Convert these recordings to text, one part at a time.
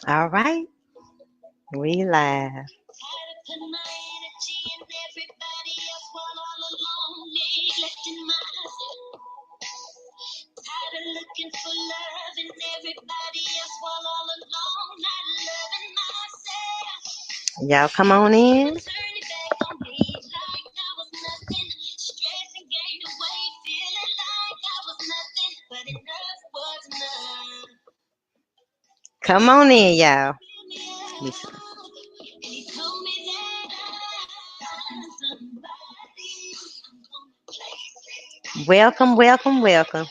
All right, we live. Y'all come on in. Come on in, y'all. Listen. Welcome, welcome, welcome.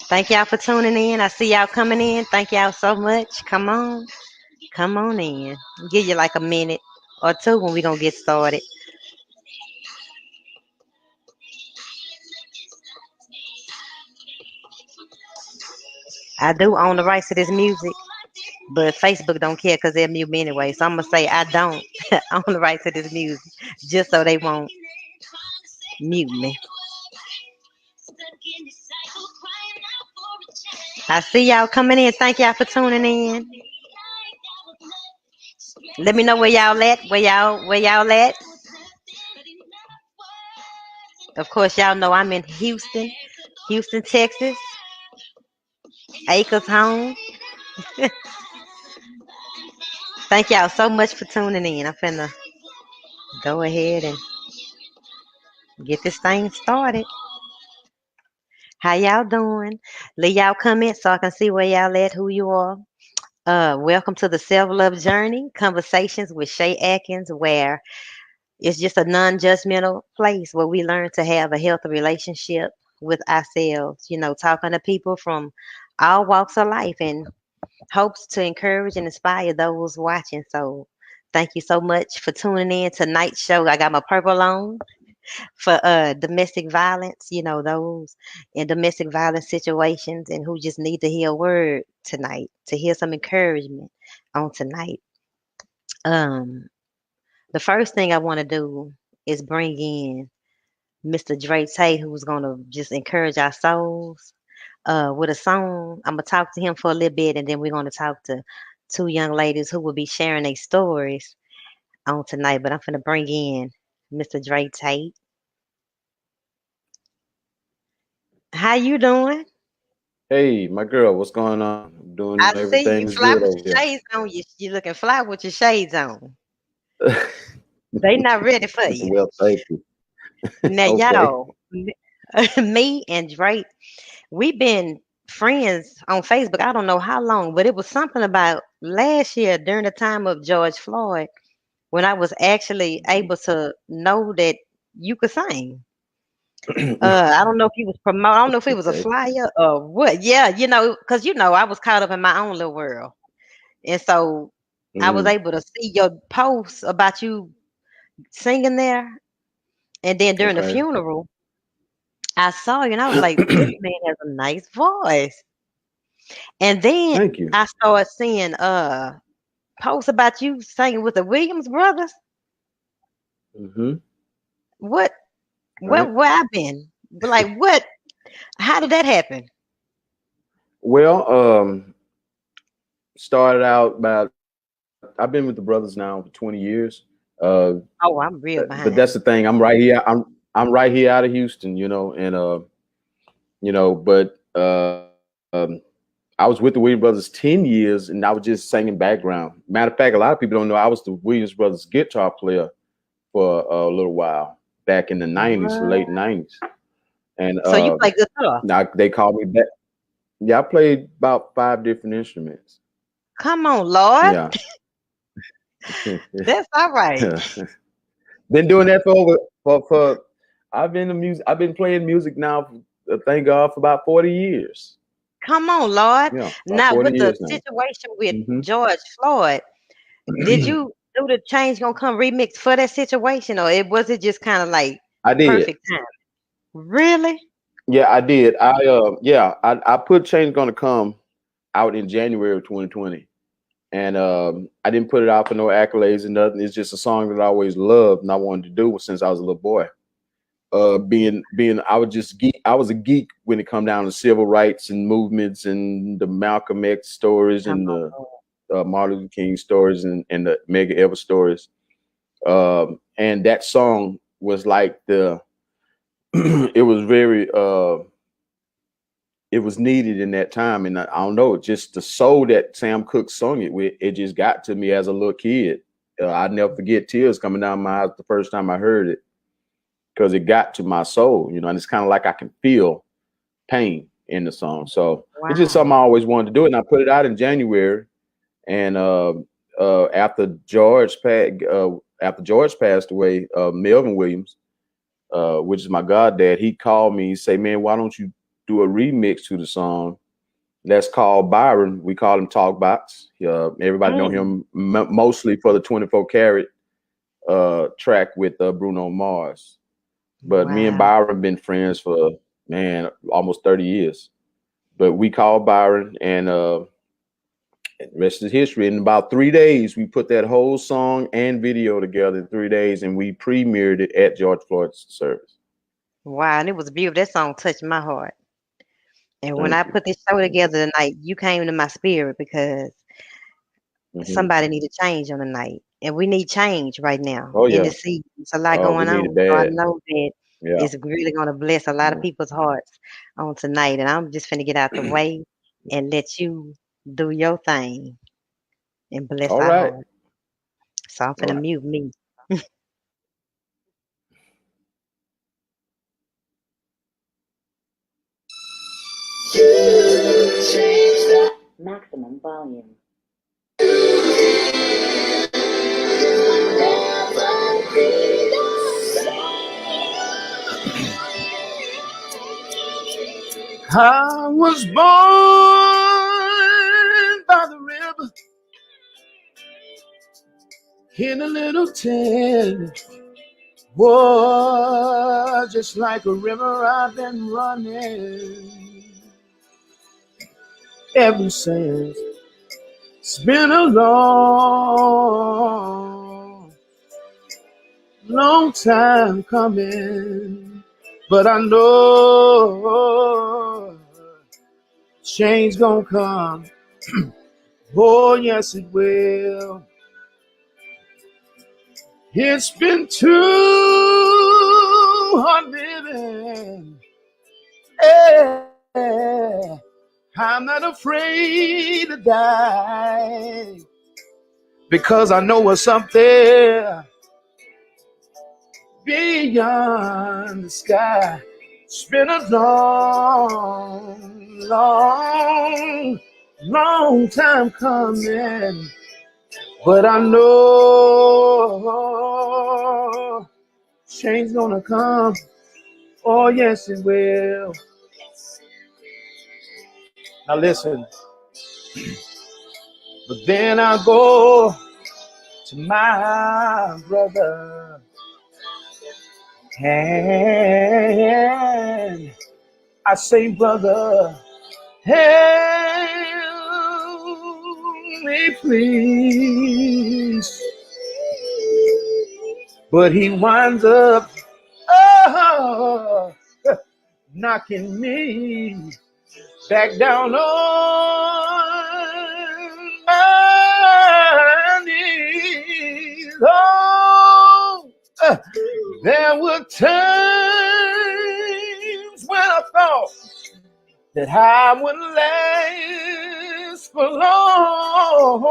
Thank y'all for tuning in. I see y'all coming in. Thank y'all so much. Come on. Come on in. Give you like a minute or two when we gonna get started. I do own the rights to this music, but Facebook don't care because they'll mute me anyway. So I'm gonna say I don't own the rights to this music, just so they won't mute me. I see y'all coming in. Thank y'all for tuning in. Let me know where y'all at. Where y'all at? Of course, y'all know I'm in Houston, Texas. Acres home. Thank y'all so much for tuning in. I'm finna go ahead and get this thing started. How y'all doing? Let y'all comment so I can see where y'all at, who you are. Welcome to the Self-Love Journey, Conversations with Shei Atkins, where it's just a non-judgmental place where we learn to have a healthy relationship with ourselves, talking to people from all walks of life and hopes to encourage and inspire those watching. So thank you so much for tuning in tonight's show. I got my purple on for domestic violence, those in domestic violence situations and who just need to hear a word tonight, to hear some encouragement on tonight. Um, the first thing I want to do is bring in Mr. Dray Tate, who's gonna just encourage our souls with a song. I'm gonna talk to him for a little bit, and then we're gonna talk to two young ladies who will be sharing their stories on tonight. But I'm gonna bring in Mr. Dray Tate. How you doing? Hey, my girl, what's going on? I'm doing I see everything you is fly good with over your here. shades on. You looking fly with your shades on. They not ready for you. Well, thank you. Now, Okay. y'all, me and Drake, we've been friends on Facebook. I don't know how long, but it was something about last year during the time of George Floyd when I was actually able to know that you could sing. I don't know if he was promote. I don't know if it was a Okay. flyer or what. Yeah, because I was caught up in my own little world. And so I was Mm, able to see your posts about you singing there. And then during the okay. funeral, I saw you and I was like, this man has a nice voice. And then Thank you. I started seeing posts about you singing with the Williams brothers. Mm-hmm. What Right. where I been? Like what? How did that happen? Well, started out about I've been with the brothers now for 20 years. Uh, Oh, I'm real but that's behind. the thing. I'm right here out of Houston, and but I was with the Williams Brothers 10 years, and I was just singing background. Matter of fact, a lot of people don't know I was the Williams Brothers guitar player for a little while back in the '90s, late What? '90s, and So you play guitar? now they called me back. Yeah, I played about five different instruments. Come on, Lord. Yeah, That's all right. been doing that for over for. I've been the music. I've been playing music now. Thank God for about 40 years. Come on, Lord. Yeah, about Now 40 with the years now. situation with Hmm. George Floyd, did you do the Change Gonna Come remix for that situation, or it just kind of like I did. perfect time? Really? Yeah, I did. I put Change Gonna Come out in January of 2020. And I didn't put it out for no accolades and nothing. It's just a song that I always loved and I wanted to do since I was a little boy. being I was a geek when it come down to civil rights and movements and the Malcolm X stories and the Martin Luther King stories and the Medgar Evers stories. And that song was like it was very it was needed in that time. And I don't know, just the soul that Sam Cooke sung it with, it just got to me as a little kid. I'd never forget tears coming down my eyes the first time I heard it, because it got to my soul, you know, and it's kind of like I can feel pain in the song. So it's just something I always wanted to do. And I put it out in January. And after George passed away, Melvin Williams, which is my goddad, he called me and say, man, why don't you do a remix to the song? That's called Byron. We call him Talkbox. Everybody know him mostly for the 24 Karat track with Bruno Mars. But me and Byron been friends for, man, almost 30 years. But we called Byron, and the rest is history. In about 3 days, we put that whole song and video together in 3 days, and we premiered it at George Floyd's service. Wow, and it was beautiful. That song touched my heart. And when I put this show together tonight, you came to my spirit, because somebody need to change on the night. And we need change right now in the season. It's a lot going on. So I know that it's really going to bless a lot of people's hearts on tonight. And I'm just finna get out the way and let you do your thing and bless our heart. So I'm finna mute me. Maximum volume. I was born by the river in a little tent. Whoa, just like a river I've been running ever since. It's been a long time coming, but I know change gonna come. Oh, yes, it will. It's been too hard living. Yeah. I'm not afraid to die, because I know what's up there beyond the sky. It's been a long time coming, but I know change gonna come. Oh, yes, it will. Now listen. But then I go to my brother, and I say, brother, help me please. But he winds up knocking me back down on my knees. Oh, there were times when I thought that I wouldn't last for long,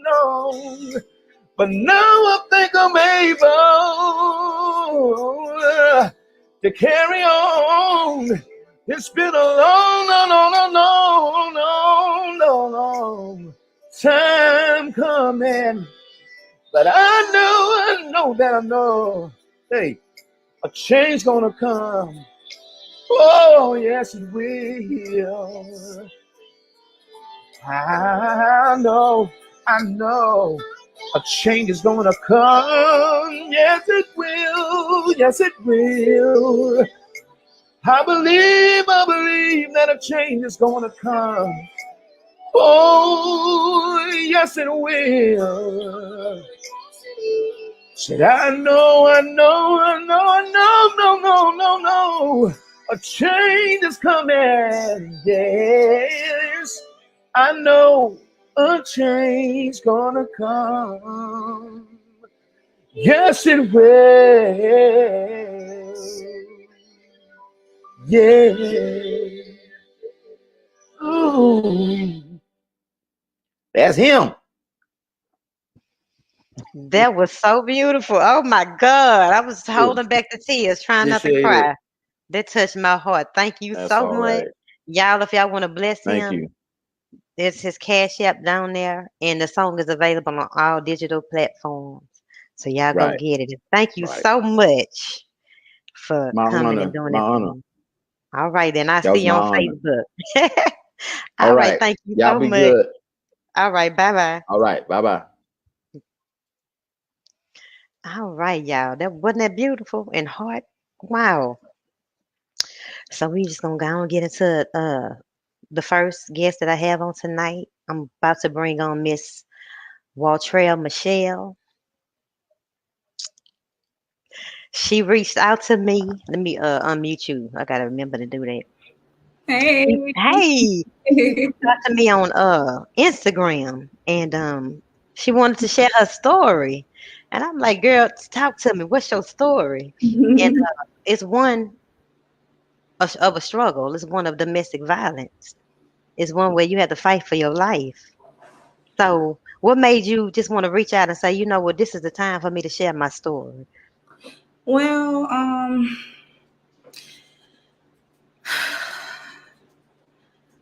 no. But now I think I'm able to carry on. It's been a long time coming, but I know, hey, a change gonna come. Oh, yes, it will. I know, a change is gonna come. Yes, it will. Yes, it will. I believe that a change is gonna come. Oh, yes, it will. Said, I know, no. A change is coming, yes. I know a change gonna come. Yes, it will. Yeah. Ooh. That's him. That was so beautiful. Oh my God. I was holding back the tears, trying not to Appreciate it. cry. That touched my heart. Thank you That's so all much. right. Y'all, if y'all want to bless Thank him, you. there's his Cash App down there, and the song is available on all digital platforms. So y'all go Right. get it. And thank you Right. so much for My coming and honor. doing My it for honor. me. All right, then I'll That see was you my on honor. Facebook. All All right, right. thank you Y'all so be much. good. All right, bye-bye. All right. Bye-bye. All right, y'all. That wasn't that beautiful and heart. Wow. So we just gonna go and get into the first guest that I have on tonight. I'm about to bring on Miss Waltrell Michelle. She reached out to me. Let me unmute you. I gotta remember to do that. Hey. Hey, reached out to me on Instagram, and she wanted to share her story. And I'm like, girl, talk to me. What's your story? And it's one of a struggle. It's one of domestic violence. It's one where you have to fight for your life. So, what made you just want to reach out and say, you know what, this is the time for me to share my story? Well,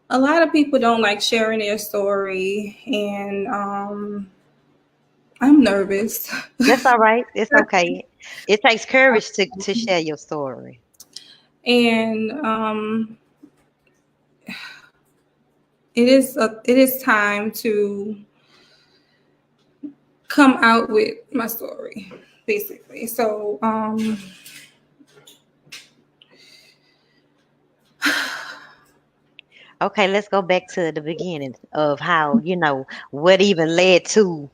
a lot of people don't like sharing their story, and I'm nervous. That's all right. It's okay. It takes courage to share your story. And it is time to come out with my story, basically. So Okay, let's go back to the beginning of how, what even led to,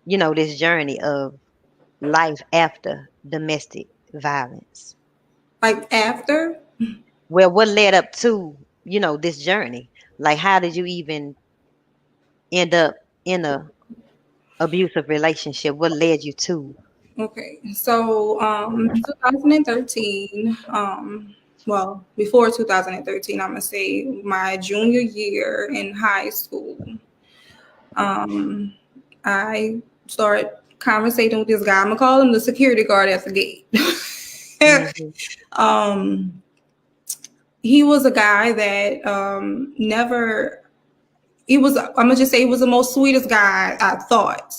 this journey of life after domestic violence. like after, Well, what led up to, this journey? Like, how did you even end up in a abusive relationship? What led you to? okay, so 2013, well, before 2013, I'm gonna say my junior year in high school, I started conversating with this guy. I'm gonna call him the security guard at the gate. Mhm. He was a guy that never. He was. I'm gonna just say he was the most sweetest guy I thought,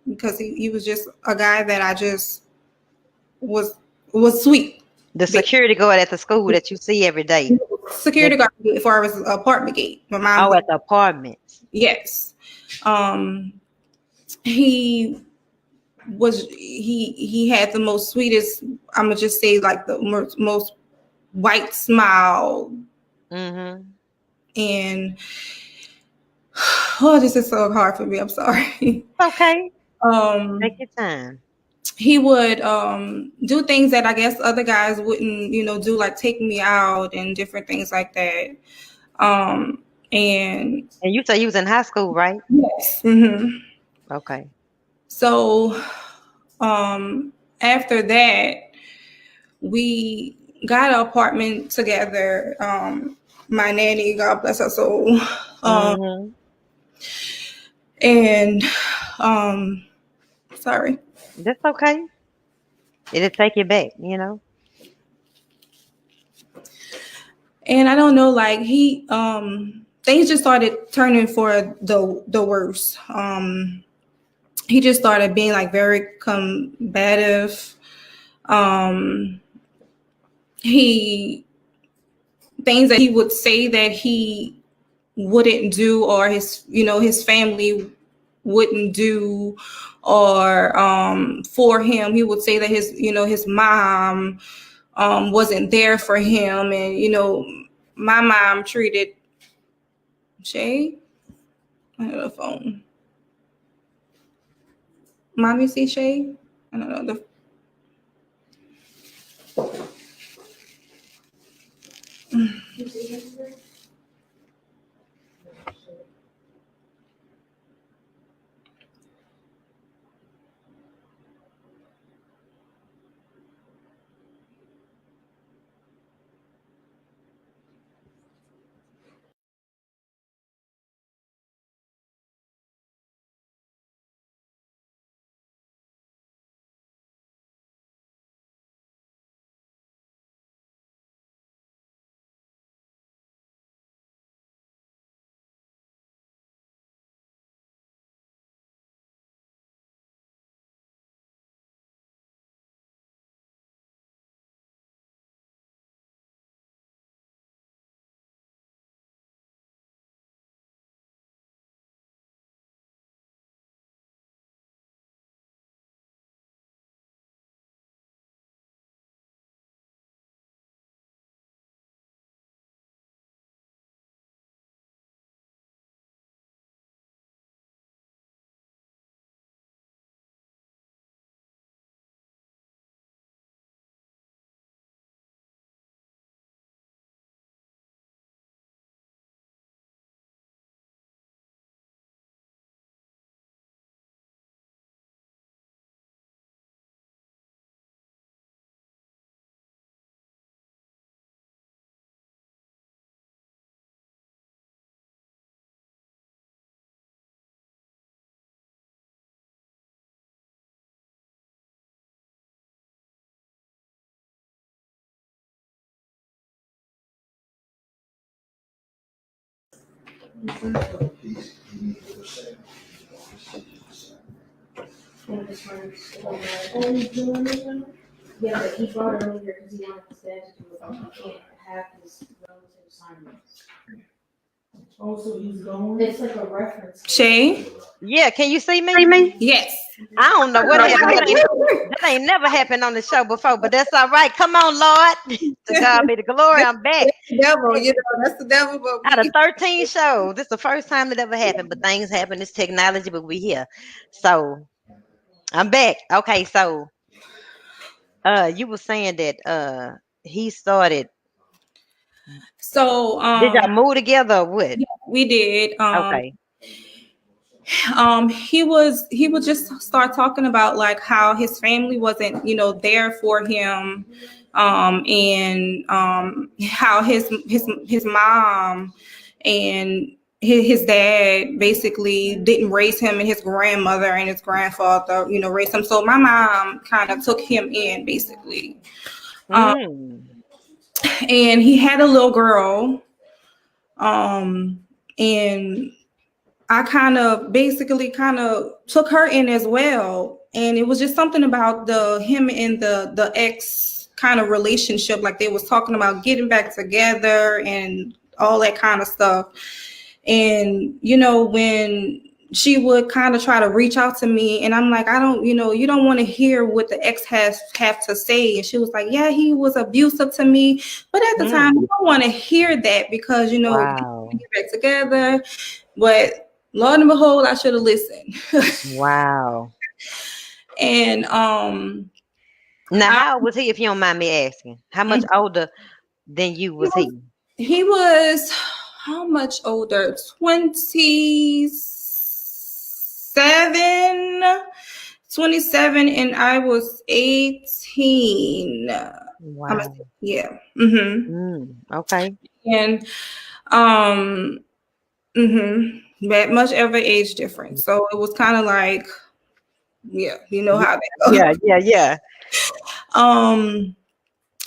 because he was just a guy that I just was sweet. The security guard at the school that you see every day. Security guard as far as apartment gate. My mom. Oh, at the apartments. Yes. He was he had the most sweetest, I'm gonna just say like the most white smile. Mm-hmm. And oh, this is so hard for me, I'm sorry. Okay. Take your time. He would do things that I guess other guys wouldn't, do, like take me out and different things like that. And you say you was in high school, right? yes. Okay. So after that, we got an apartment together. My nanny, God bless her soul. Mm-hmm. And sorry. That's okay. It'll take you back, And I don't know, like he things just started turning for the worse. He just started being like very combative. He things that he would say that he wouldn't do, or his family wouldn't do, or for him, he would say that his mom wasn't there for him. And my mom treated Shay, I have a phone. Mommy see Shea? I don't know. Yeah, but he brought it over here because he wanted the staff to do it. He can't have his relative assignments. Oh, so he's going? It's like a reference. Shay? Yeah, can you see me? Yes. I don't know what happened. That ain't never happened on the show before, but that's all right. Come on, Lord. To God be the glory. I'm back. Devil, that's the devil. But Out of 13 shows, this is the first time that ever happened, but things happen. It's technology, but we here. So I'm back. Okay, so you were saying that he started. So Did y'all move together or what? yeah, we did. Okay. He would just start talking about like how his family wasn't, there for him, and how his mom and his dad basically didn't raise him, and his grandmother and his grandfather, raised him. So my mom kind of took him in basically. And he had a little girl, and I kind of took her in as well. And it was just something about him and the ex kind of relationship. Like they was talking about getting back together and all that kind of stuff. And, when she would kind of try to reach out to me, and I'm like, I don't, you don't want to hear what the ex have to say. And she was like, yeah, he was abusive to me. But at the time, I don't want to hear that because, Wow. we get back together. But Lord and behold, I should have listened. Wow. And now, how old was he, if you don't mind me asking? How much older than you was he? He was how much older? 27, and I was 18. Wow. Yeah. Okay. And that much of an age difference. So it was kind of like, yeah, how that goes. Yeah.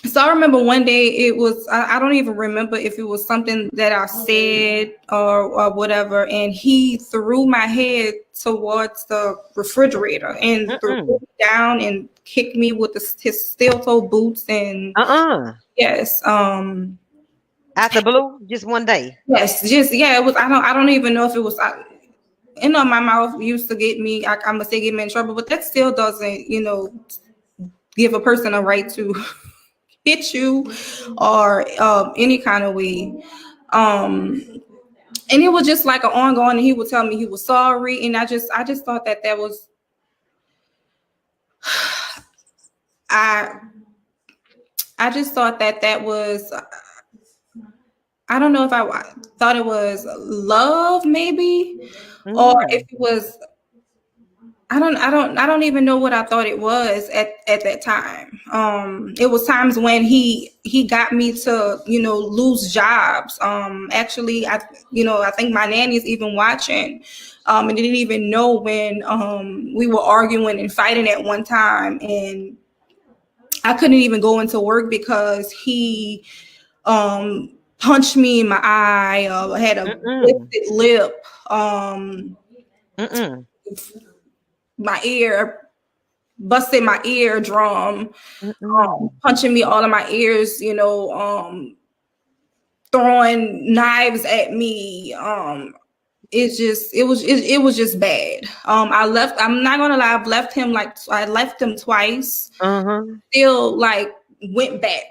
So I remember one day it was, I don't even remember if it was something that I said or whatever, and he threw my head towards the refrigerator and threw me down and kicked me with his steel-toe boots and yes. Out the blue, just one day. Yes, it was. I don't even know if it was. My mouth used to get me. I'm gonna say get me in trouble, but that still doesn't, give a person a right to hit you or any kind of way. And it was just like an ongoing. And he would tell me he was sorry, and I just thought that was I just thought that was, I don't know if I thought it was love, maybe, or if it was, I don't even know what I thought it was at that time. It was times when he got me to, lose jobs. Actually, I think my nanny's even watching, and didn't even know when we were arguing and fighting at one time, and I couldn't even go into work because he punched me in my eye, had a lifted lip, my ear, busted my eardrum, punching me all in my ears, throwing knives at me. It was just bad. I'm not gonna lie, I left him twice. Still went back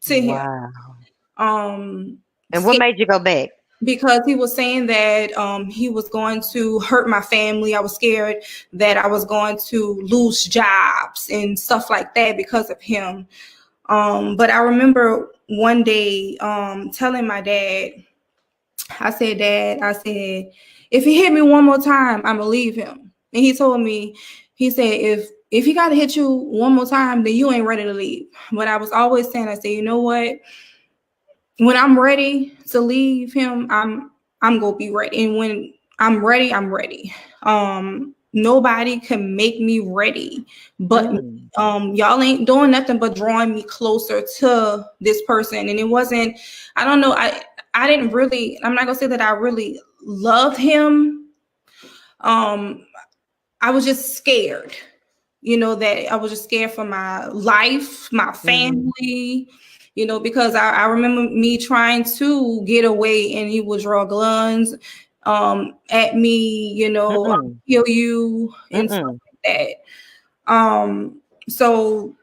to him. And what made you go back? Because he was saying that he was going to hurt my family. I was scared that I was going to lose jobs and stuff like that because of him. But I remember one day telling my dad, I said, if he hit me one more time, I'm gonna leave him. And he told me, he said, if he gotta hit you one more time, then you ain't ready to leave. But I was always saying, I said, you know what? When I'm ready to leave him, I'm gonna be ready. And when I'm ready, I'm ready. Nobody can make me ready, but y'all ain't doing nothing but drawing me closer to this person. And it wasn't, I don't know, I didn't really, I'm not gonna say that I really loved him. I was just scared, that I was just scared for my life, my family, because I remember me trying to get away and he would draw guns at me, kill you and stuff like that. So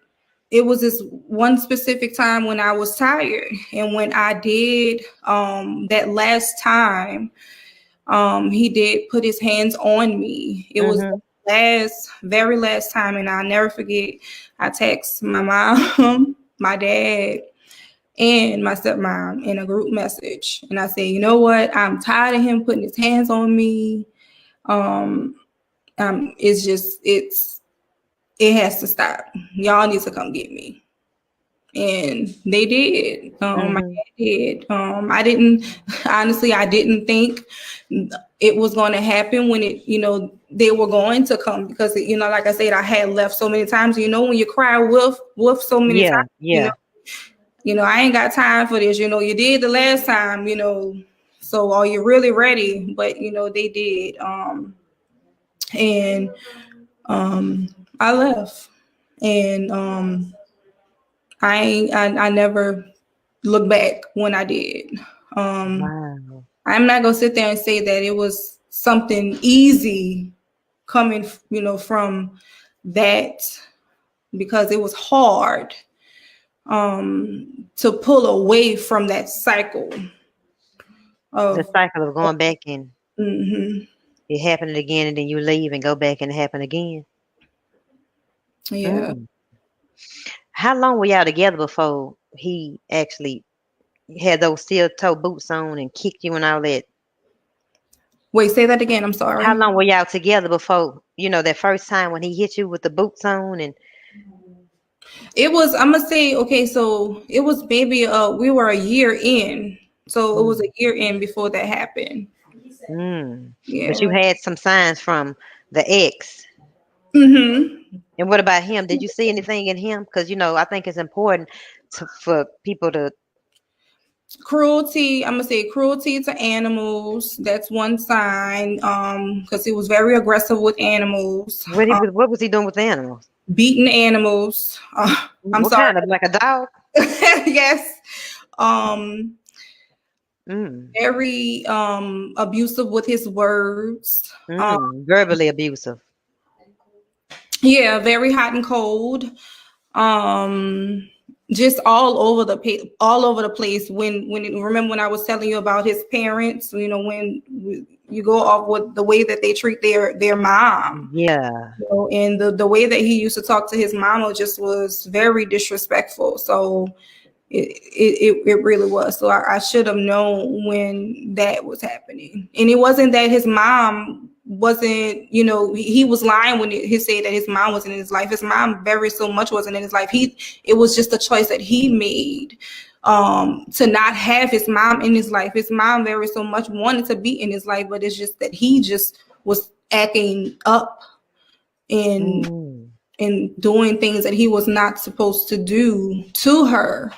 it was this one specific time when I was tired, and when I did that last time, he did put his hands on me. It was the very last time, and I'll never forget. I text my mom, my dad, and my stepmom in a group message, and I said, you know what? I'm tired of him putting his hands on me. It has to stop. Y'all need to come get me. And they did. My dad did. I didn't think it was going to happen when they were going to come, because, like I said, I had left so many times. When you cry wolf so many times, I ain't got time for this. You did the last time, so are you really ready? But, they did. And I left, and I never looked back when I did. I'm not gonna sit there and say that it was something easy coming, from that, because it was hard to pull away from that cycle. The cycle of going back and it happened again, and then you leave and go back and it happened again. Yeah. How long were y'all together before he actually had those steel-toe boots on and kicked you and all that? Wait, say that again. I'm sorry. How long were y'all together before, that first time when he hit you with the boots on? And it was, I'm gonna say, okay, so it was maybe we were a year in. So it was a year in before that happened. Yeah. But you had some signs from the ex. And what about him? Did you see anything in him? Because, I think it's important for people to. Cruelty, I'm gonna say cruelty to animals. That's one sign. Because he was very aggressive with animals. What was he doing with the animals? Beating animals. I'm what sorry. Kind of like a dog? Yes. Very abusive with his words. Verbally abusive. Yeah, very hot and cold. Just all over the place. When remember when I was telling you about his parents, when you go off with the way that they treat their mom. Yeah. You know, and the way that he used to talk to his mama just was very disrespectful. So it really was. So I should have known when that was happening. And it wasn't that his mom wasn't, you know, he was lying when he said that his mom wasn't in his life. His mom very so much wasn't in his life. It was just a choice that he made to not have his mom in his life. His mom very so much wanted to be in his life, but it's just that he just was acting up and doing things that he was not supposed to do to her.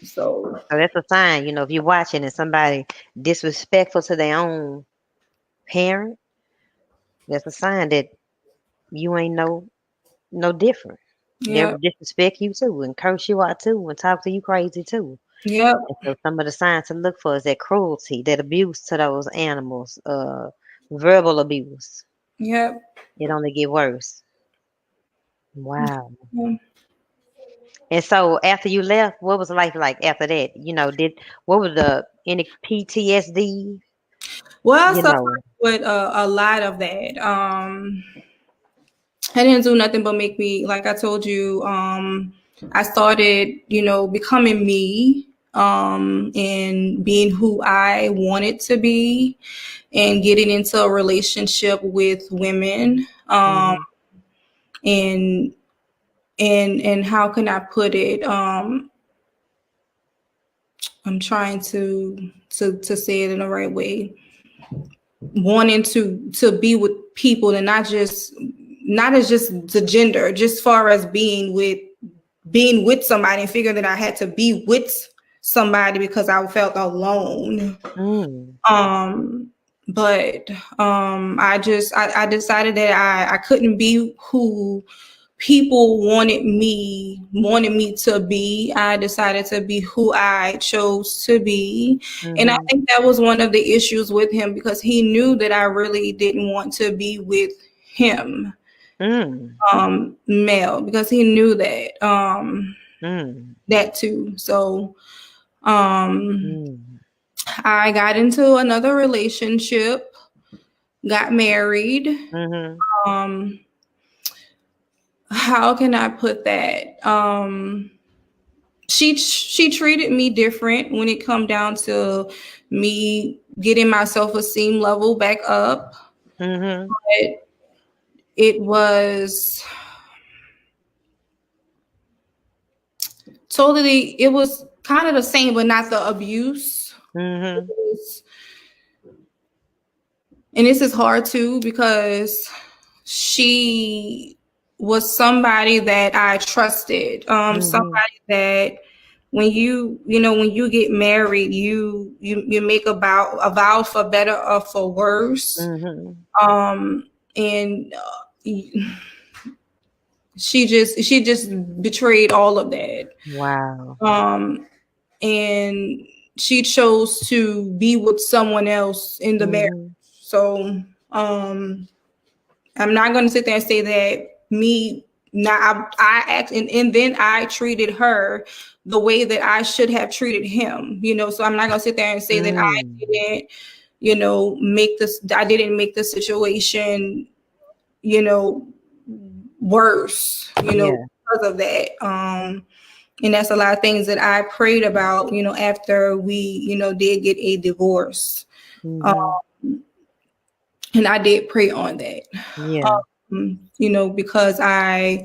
So that's a sign, you know, if you're watching and somebody disrespectful to their own parent, that's a sign that you ain't no different. yeah, They'll disrespect you too and curse you out too and talk to you crazy too. yeah, And so some of the signs to look for is that cruelty, that abuse to those animals, verbal abuse. yeah. It only get worse. Wow. And so after you left, what was life like after that? You know, what was any PTSD? Well, I You suffered know. with a lot of that. I didn't do nothing but make me, like I told you, I started, you know, becoming me, and being who I wanted to be, and getting into a relationship with women, and how can I put it? I'm trying to say it in the right way. Wanting to be with people, and not as just the gender, just far as being with somebody, and figuring that I had to be with somebody because I felt alone. But I decided that I couldn't be who people wanted me to be. I decided to be who I chose to be. And I think that was one of the issues with him, because he knew that I really didn't want to be with him, male, because he knew that that too. So I got into another relationship, got married. How can I put that? She treated me different when it come down to me getting my self-esteem level back up. But it was kind of the same, but not the abuse. And this is hard too, because she was somebody that I trusted, somebody that when you get married, you make a vow for better or for worse. And she just betrayed all of that. Wow. And she chose to be with someone else in the marriage. So I'm not going to sit there and say that I act and then I treated her the way that I should have treated him, you know. So I'm not going to sit there and say that I didn't, you know, I didn't make the situation, you know, worse, you know, because of that. And that's a lot of things that I prayed about, you know, after we, you know, did get a divorce. And I did pray on that. You know, because I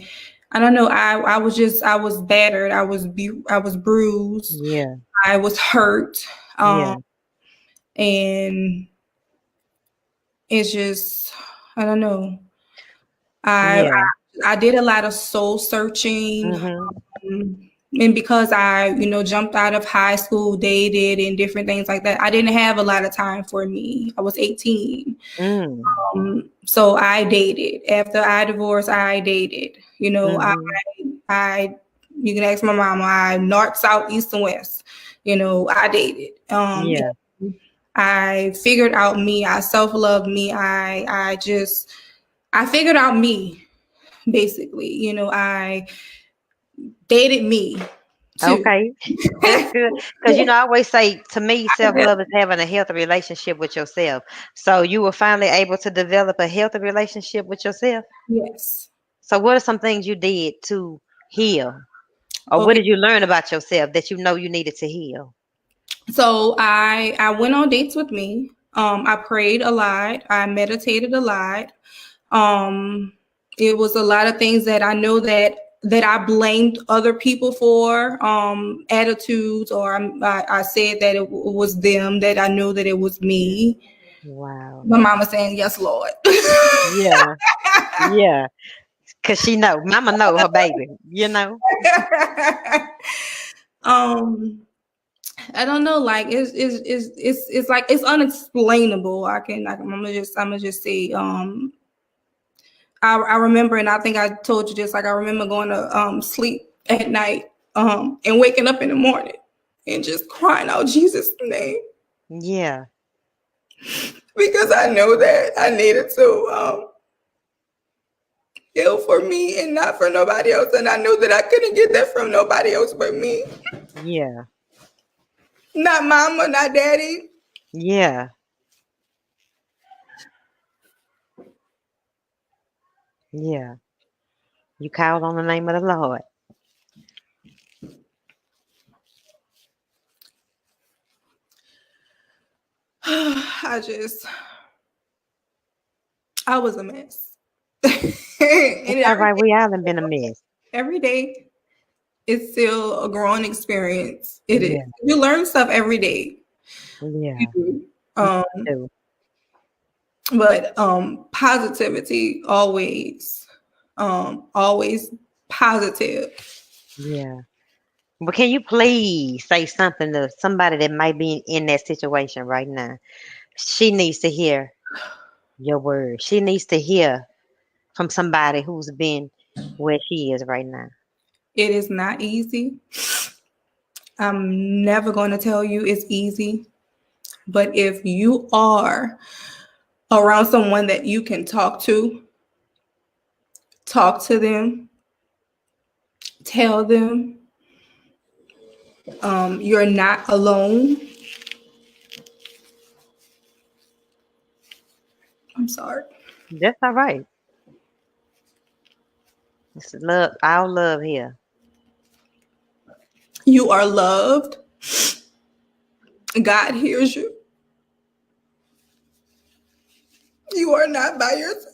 don't know, I was battered, I was bruised, I was hurt, and it's just, I don't know. I did a lot of soul searching, and because I, you know, jumped out of high school, dated, and different things like that, I didn't have a lot of time for me. I was 18. So I dated. After I divorced, I dated. You know, I you can ask my mama, I north, south, east, and west. You know, I dated. I figured out me. I self-loved me. I figured out me, basically. You know, I dated me. too. Okay, that's good. Because I always say to me, self-love is having a healthy relationship with yourself. So you were finally able to develop a healthy relationship with yourself. Yes. So what are some things you did to heal? Or what Okay. did you learn about yourself that you needed to heal? So I went on dates with me. I prayed a lot. I meditated a lot. It was a lot of things that I know that I blamed other people for, attitudes, or I said that it was them, that I know that it was me. Wow. My mama saying, yes, Lord. Yeah. Yeah. Because mama know her baby, I don't know, like it's like it's unexplainable. I'm gonna just say, I remember, and I think I told you this, like I remember going to sleep at night and waking up in the morning and just crying out Jesus' name, Yeah. because I know that I needed to heal for me and not for nobody else, and I know that I couldn't get that from nobody else but me. Yeah. Not mama, not daddy. Yeah. Yeah. You called on the name of the Lord. I was a mess. It's And all right. We all have been a mess. every day it's still a growing experience. It is. Yeah. You learn stuff every day. Yeah. You do. You do. But positivity always, always positive. Yeah. But can you please say something to somebody that might be in that situation right now? She needs to hear your word. She needs to hear from somebody who's been where she is right now. It is not easy. I'm never going to tell you it's easy. But if you are around someone that you can talk to them, tell them you're not alone. I'm sorry. That's all right. It's love, our love here. You are loved. God hears you. You are not by yourself.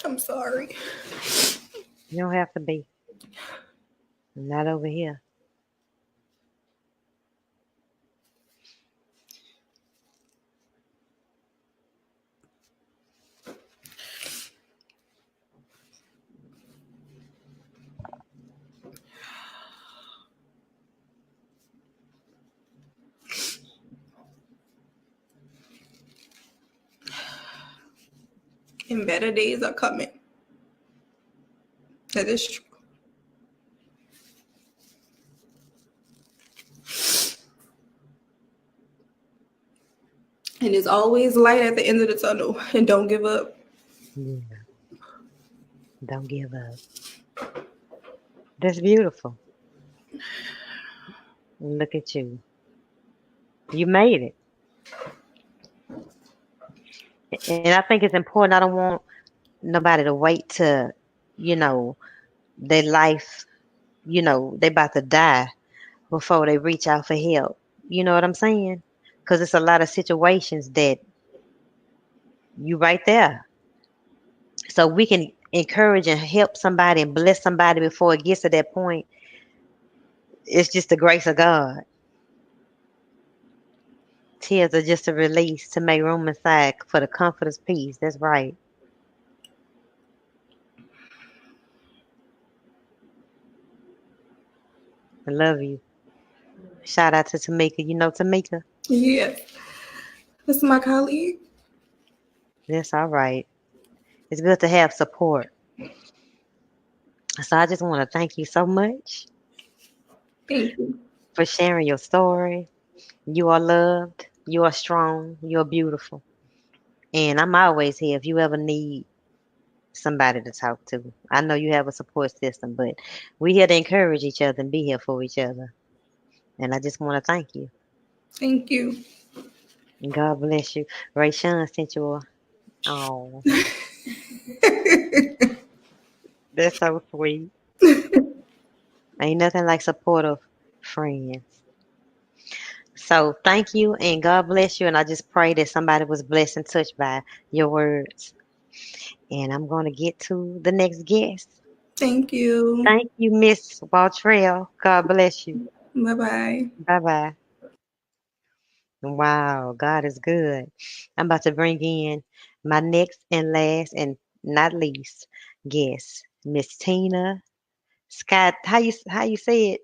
I'm sorry. You don't have to be. Not over here. And better days are coming. That is true. And there's always light at the end of the tunnel. And don't give up. Yeah. Don't give up. That's beautiful. Look at you. You made it. And I think it's important. I don't want nobody to wait to, their life, they about to die before they reach out for help. You know what I'm saying? Because it's a lot of situations that you right there. So we can encourage and help somebody and bless somebody before it gets to that point. It's just the grace of God. Tears are just a release to make room inside for the comforter's peace. That's right. I love you. Shout out to Tamika. You know Tamika? Yes. This is my colleague. That's all right. It's good to have support. So I just want to thank you so much Thank you. for sharing your story. You are loved. You are strong. You are beautiful. And I'm always here if you ever need somebody to talk to. I know you have a support system, but we're here to encourage each other and be here for each other. And I just want to thank you. Thank you. And God bless you. Ray Sean sent you a, oh, that's so sweet. Ain't nothing like supportive friends. So thank you and God bless you. And I just pray that somebody was blessed and touched by your words. And I'm going to get to the next guest. Thank you. Thank you, Miss Waltrell. God bless you. Bye-bye. Bye bye. Wow, God is good. I'm about to bring in my next and last and not least guest, Miss Tina Scott. How you say it?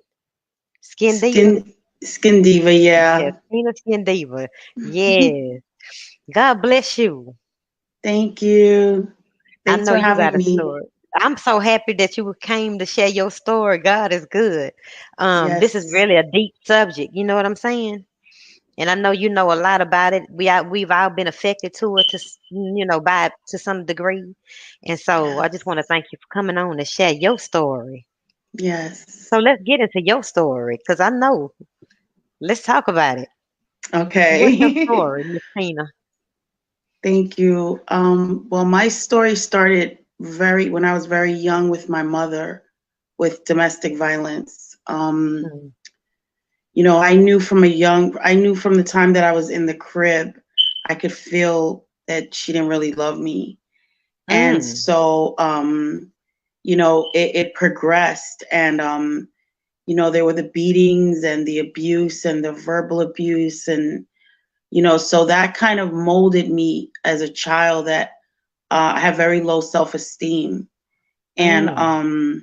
Skindiva? Skindiva, Yes, yeah. Tina Skindiva. Yes. God bless you. Thank you. I Thanks know for you got having a me. story. I'm so happy that you came to share your story. God is good. This is Yes, really a deep subject. You know what I'm saying? And I know you know a lot about it. We've all been affected to it by to some degree. And so I just want to yes, thank you for coming on and share your story. yes. So let's get into your story because I know. Let's talk about it. What's your Okay. story, Miss Tina? Thank you. Well, my story started when I was very young with my mother with domestic violence. Mm, I knew from the time that I was in the crib, I could feel that she didn't really love me. And mm, so, it progressed and, there were the beatings and the abuse and the verbal abuse. And, so that kind of molded me as a child that I have very low self-esteem. And, mm.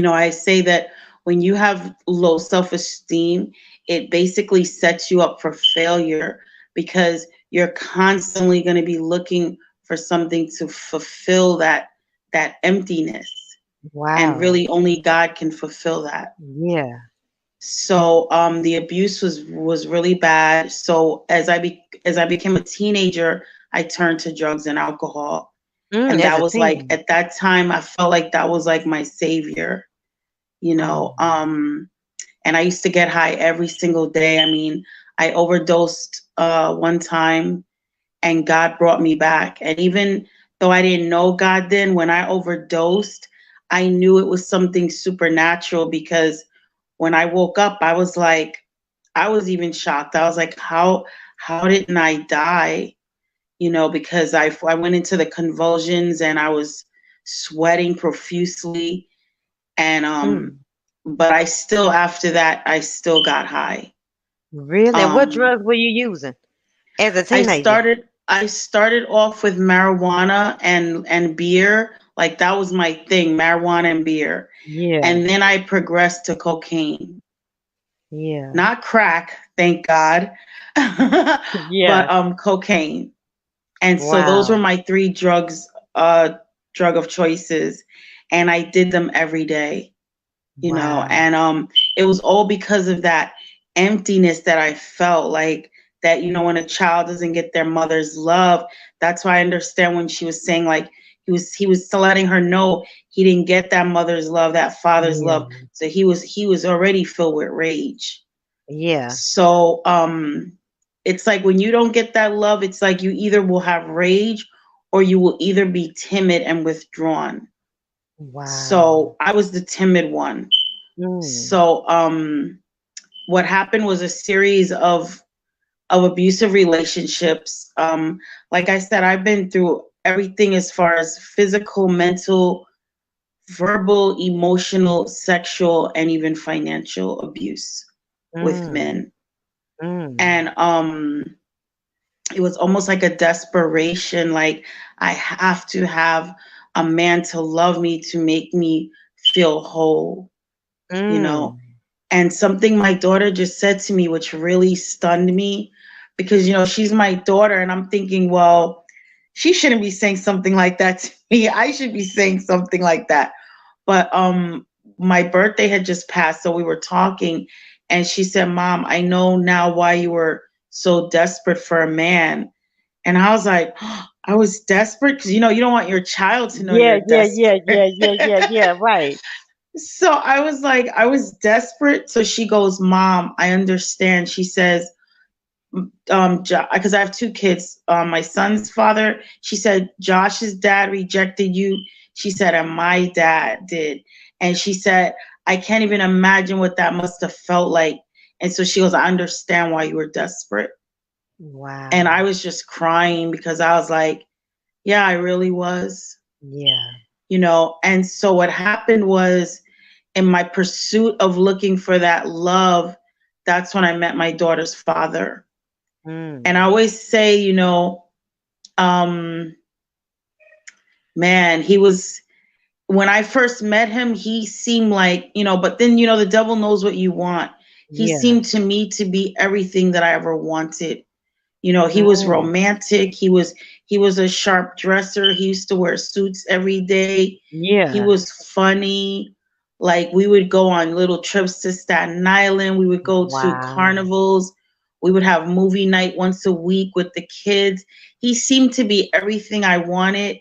I say that when you have low self-esteem, it basically sets you up for failure because you're constantly going to be looking for something to fulfill that emptiness. And Wow. really only God can fulfill that. Yeah. So the abuse was really bad. So as I became a teenager, I turned to drugs and alcohol. And As that a was like teen. at that time I felt like that was like my savior, Oh. and I used to get high every single day. I mean, I overdosed one time and God brought me back. And even though I didn't know God then, when I overdosed, I knew it was something supernatural because when I woke up, I was even shocked. I was like, how didn't I die? Because I went into the convulsions and I was sweating profusely. And Mm. but after that, I still got high. Really? And what Um, drugs were you using as a I teenager? started off with marijuana and beer. Like that was my thing, marijuana and beer. Yeah. And then I progressed to cocaine. Yeah. Not crack, thank God. Yeah. But cocaine. And so those were Wow. my three drug of choices. And I did them every day, Wow. and it was all because of that emptiness that I felt like that, when a child doesn't get their mother's love. That's why I understand when she was saying like he was still letting her know he didn't get that mother's love, that father's Yeah. love. So he was already filled with rage. Yeah. So it's like when you don't get that love, it's like you either will have rage or you will either be timid and withdrawn. Wow. So I was the timid one. Mm. So what happened was a series of abusive relationships. Like I said, I've been through everything as far as physical, mental, verbal, emotional, sexual, and even financial abuse with Mm. men. Mm. And it was almost like a desperation, like I have to have a man to love me to make me feel whole, you know. Mm. And something my daughter just said to me, which really stunned me, because she's my daughter, and I'm thinking, well, she shouldn't be saying something like that to me. I should be saying something like that. But my birthday had just passed, so we were talking, and she said, Mom, I know now why you were so desperate for a man. And I was like, oh, I was desperate because, you know, you don't want your child to know you're desperate. Right. So I was like, I was desperate. So she goes, Mom, I understand. She says, because I have 2 kids. My son's father, she said, Josh's dad rejected you. She said, and my dad did. And she said, I can't even imagine what that must have felt like. And so she goes, I understand why you were desperate. Wow. And I was just crying because I was like, yeah, I really was. Yeah. You know, and so what happened was, in my pursuit of looking for that love, that's when I met my daughter's father. And I always say, you know, man, he was, when I first met him, he seemed like, you know, but then, you know, the devil knows what you want. He seemed to me to be everything that I ever wanted. You know, he was romantic. He was a sharp dresser. He used to wear suits every day. Yeah. He was funny. Like, we would go on little trips to Staten Island. We would go to carnivals. We would have movie night once a week with the kids. He seemed to be everything I wanted.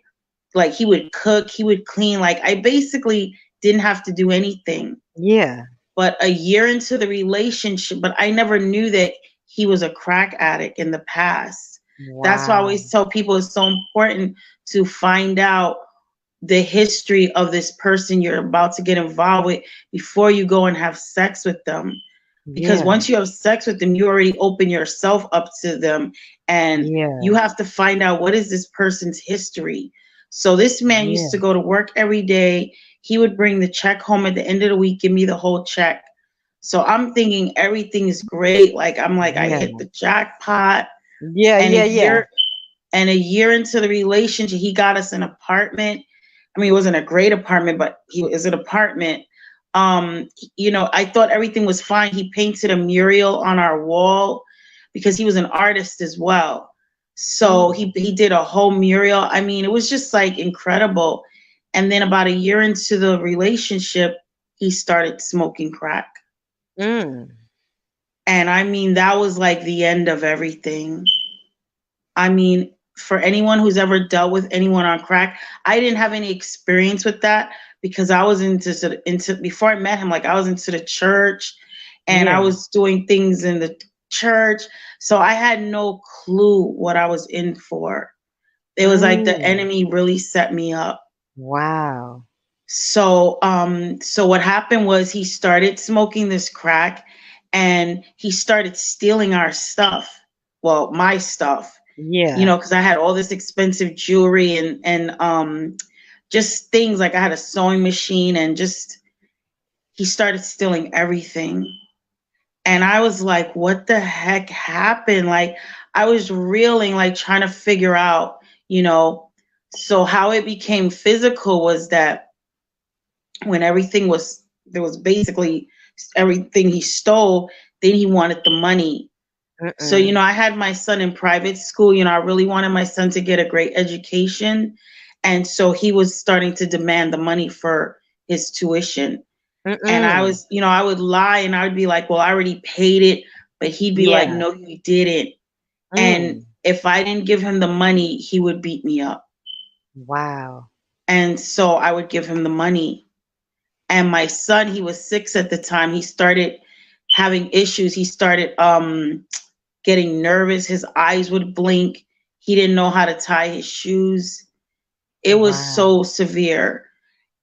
Like, he would cook, he would clean. Like, I basically didn't have to do anything. Yeah. But a year into the relationship, but I never knew that he was a crack addict in the past. That's why I always tell people it's so important to find out the history of this person you're about to get involved with before you go and have sex with them. Because once you have sex with them, you already open yourself up to them, and you have to find out what is this person's history. So this man used to go to work every day. He would bring the check home at the end of the week, give me the whole check. So I'm thinking everything is great. Like, I'm like, I hit the jackpot. And a year into the relationship, he got us an apartment. I mean, it wasn't a great apartment, but it was an apartment. You know, I thought everything was fine. He painted a mural on our wall because he was an artist as well. So he did a whole mural. I mean, it was just like incredible. And then about a year into the relationship, he started smoking crack. And I mean, that was like the end of everything. I mean, for anyone who's ever dealt with anyone on crack, I didn't have any experience with that because I was into before I met him, like, I was into the church and I was doing things in the church. So I had no clue what I was in for. It was like the enemy really set me up. Wow. So so what happened was he started smoking this crack and he started stealing our stuff. Well, my stuff. You know, because I had all this expensive jewelry and just things, like I had a sewing machine, and just he started stealing everything. And I was like, what the heck happened? Like, I was reeling, like trying to figure out, you know. So how it became physical was that when there was basically everything he stole, then he wanted the money. So, you know, I had my son in private school. You know, I really wanted my son to get a great education. And so he was starting to demand the money for his tuition. And I was, you know, I would lie and I would be like, well, I already paid it. But he'd be like, no, you didn't. And if I didn't give him the money, he would beat me up. Wow. And so I would give him the money. And my son, he was 6 at the time. He started having issues. He started getting nervous. His eyes would blink. He didn't know how to tie his shoes. It was so severe.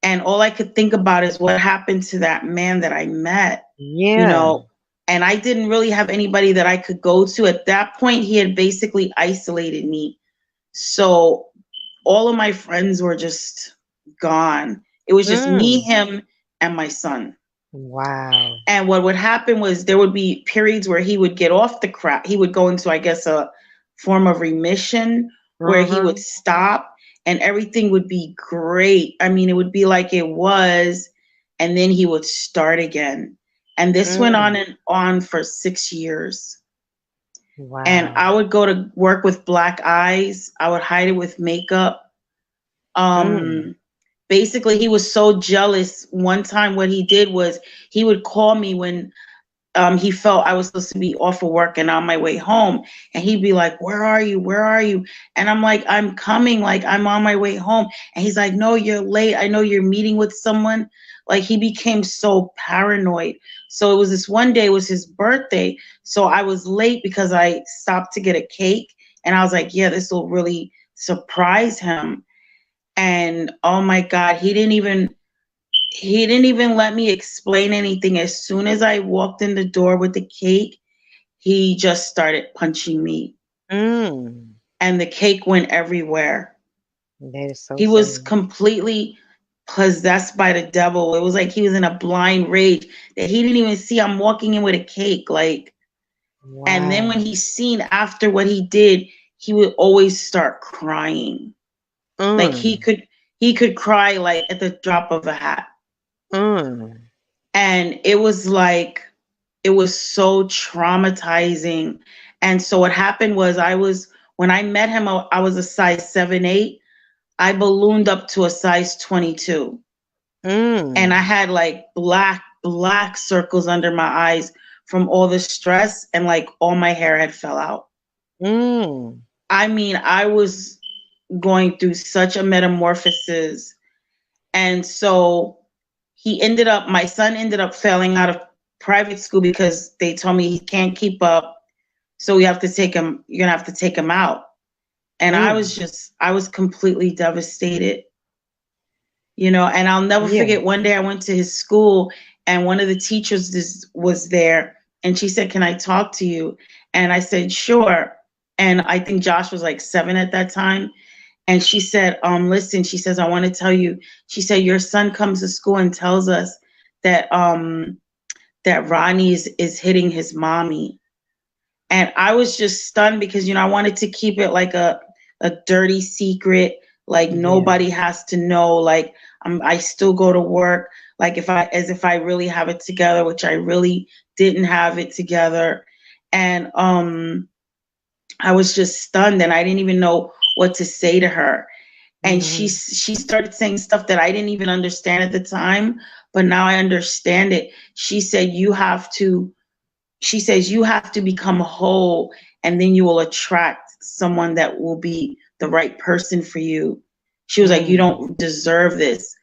And all I could think about is what happened to that man that I met. You know, and I didn't really have anybody that I could go to. At that point, he had basically isolated me. So all of my friends were just gone. It was just me, him, and my son. Wow. And what would happen was there would be periods where he would get off the crack. He would go into, I guess, a form of remission where he would stop and everything would be great. I mean, it would be like it was, and then he would start again. And this went on and on for 6 years. Wow. And I would go to work with black eyes. I would hide it with makeup. Basically, he was so jealous. One time what he did was he would call me when he felt I was supposed to be off of work and on my way home. And he'd be like, where are you? Where are you? And I'm like, I'm coming. Like, I'm on my way home. And he's like, no, you're late. I know you're meeting with someone. Like, he became so paranoid. So it was this one day, it was his birthday. So I was late because I stopped to get a cake. And I was like, yeah, this will really surprise him. And oh my God, he didn't even let me explain anything. As soon as I walked in the door with the cake, he just started punching me. And the cake went everywhere. That is so He was sad. completely possessed by the devil. It was like he was in a blind rage that he didn't even see I'm walking in with a cake. Like, Wow. and then when he's seen after what he did, he would always start crying. Like he could cry like at the drop of a hat. And it was like, it was so traumatizing. And so what happened was when I met him, I was a size 7'8". I ballooned up to a size 22. And I had like black circles under my eyes from all the stress, and like all my hair had fell out. I mean, I was going through such a metamorphosis. And so my son ended up failing out of private school because they told me he can't keep up. So you're gonna have to take him out. And I was completely devastated, and I'll never forget one day I went to his school and one of the teachers was there, and she said, can I talk to you? And I said, sure. And I think Josh was like 7 at that time. And she said, listen, she says, I want to tell you, she said, your son comes to school and tells us that that Ronnie is hitting his mommy. And I was just stunned because, I wanted to keep it like a dirty secret. Like nobody has to know. Like I still go to work like as if I really have it together, which I really didn't have it together. And I was just stunned, and I didn't even know what to say to her. And she started saying stuff that I didn't even understand at the time, but now I understand it. She said, you have to become whole, and then you will attract someone that will be the right person for you. She was like, you don't deserve this.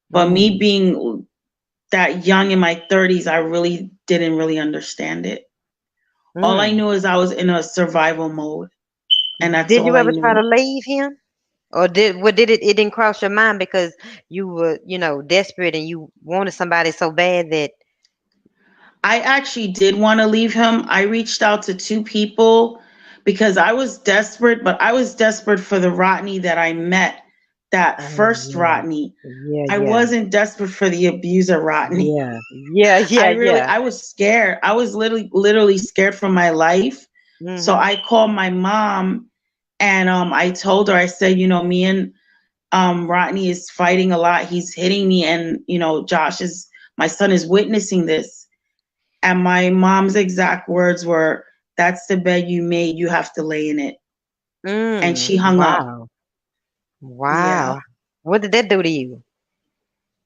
But me being that young in my 30s, I really didn't really understand it. All I knew is I was in a survival mode. And that's all I knew. Did you ever try to leave him? Or it didn't cross your mind because you were, desperate and you wanted somebody so bad that... I actually did want to leave him. I reached out to 2 people because I was desperate, but I was desperate for the Rodney that I met, that first Rodney. I wasn't desperate for the abuser Rodney. I was scared. I was literally scared for my life. So I called my mom and I told her, I said, me and Rodney is fighting a lot. He's hitting me, and my son is witnessing this. And my mom's exact words were, that's the bed you made, you have to lay in it. And she hung up. Wow. Yeah. What did that do to you?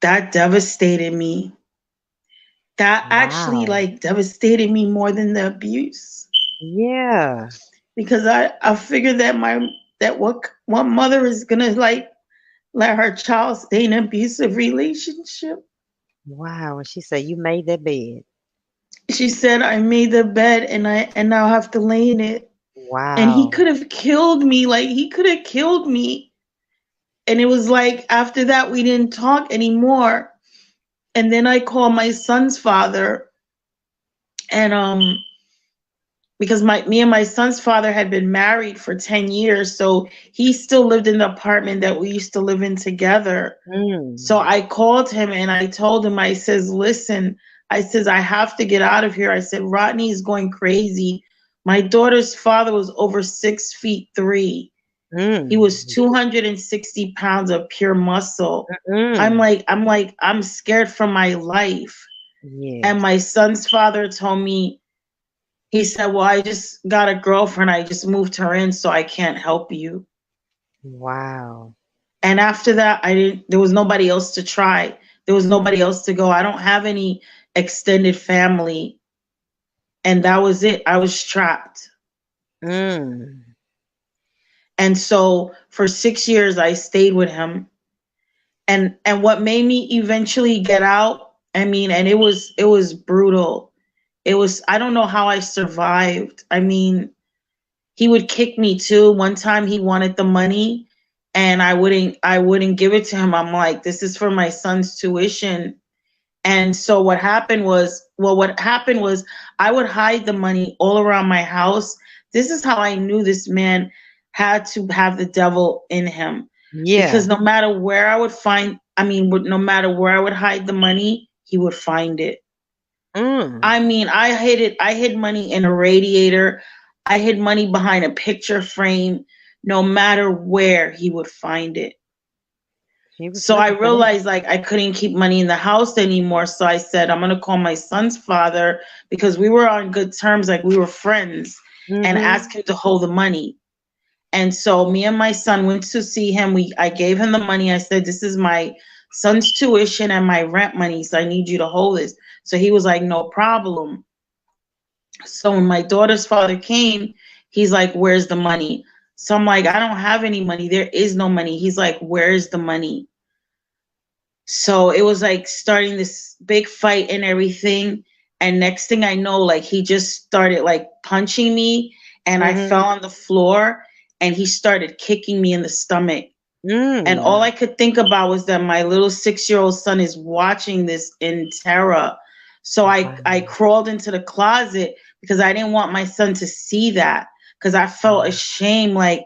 That devastated me. That actually devastated me more than the abuse. Yeah. Because I figured that what mother is gonna let her child stay in an abusive relationship. Wow. And she said, you made that bed. She said, I made the bed and I'll have to lay in it. Wow. And he could have killed me. Like, he could have killed me. And it was like, after that, we didn't talk anymore. And then I called my son's father. And because me and my son's father had been married for 10 years. So he still lived in the apartment that we used to live in together. So I called him and I told him, I says, listen, I have to get out of here. I said, Rodney is going crazy. My daughter's father was over 6'3". He was 260 pounds of pure muscle. I'm scared for my life. Yes. And my son's father told me, He said, well, I just got a girlfriend. I just moved her in, so I can't help you. Wow. And after that, there was nobody else to try. There was nobody else to go. I don't have any extended family. And that was it. I was trapped. Mm. And so for 6 years, I stayed with him. And what made me eventually get out, I mean, and it was brutal. I don't know how I survived. I mean, he would kick me too. One time he wanted the money and I wouldn't give it to him. I'm like, this is for my son's tuition. And so what happened was I would hide the money all around my house. This is how I knew this man had to have the devil in him. Yeah. Because no matter where I would hide the money, he would find it. Mm. I mean, I hid money in a radiator. I hid money behind a picture frame. No matter where, he would find it. So I realized like I couldn't keep money in the house anymore. So I said, I'm going to call my son's father, because we were on good terms, like we were friends, and ask him to hold the money. And so me and my son went to see him. I gave him the money. I said, this is my son's tuition and my rent money, so I need you to hold this. So he was like, no problem. So when my daughter's father came, he's like, where's the money? So I'm like, I don't have any money. There is no money. He's like, where's the money? So it was like starting this big fight and everything. And next thing I know, like he just started like punching me, and I fell on the floor, and he started kicking me in the stomach. And all I could think about was that my little 6-year-old son is watching this in terror. So I crawled into the closet because I didn't want my son to see that, because I felt ashamed. Like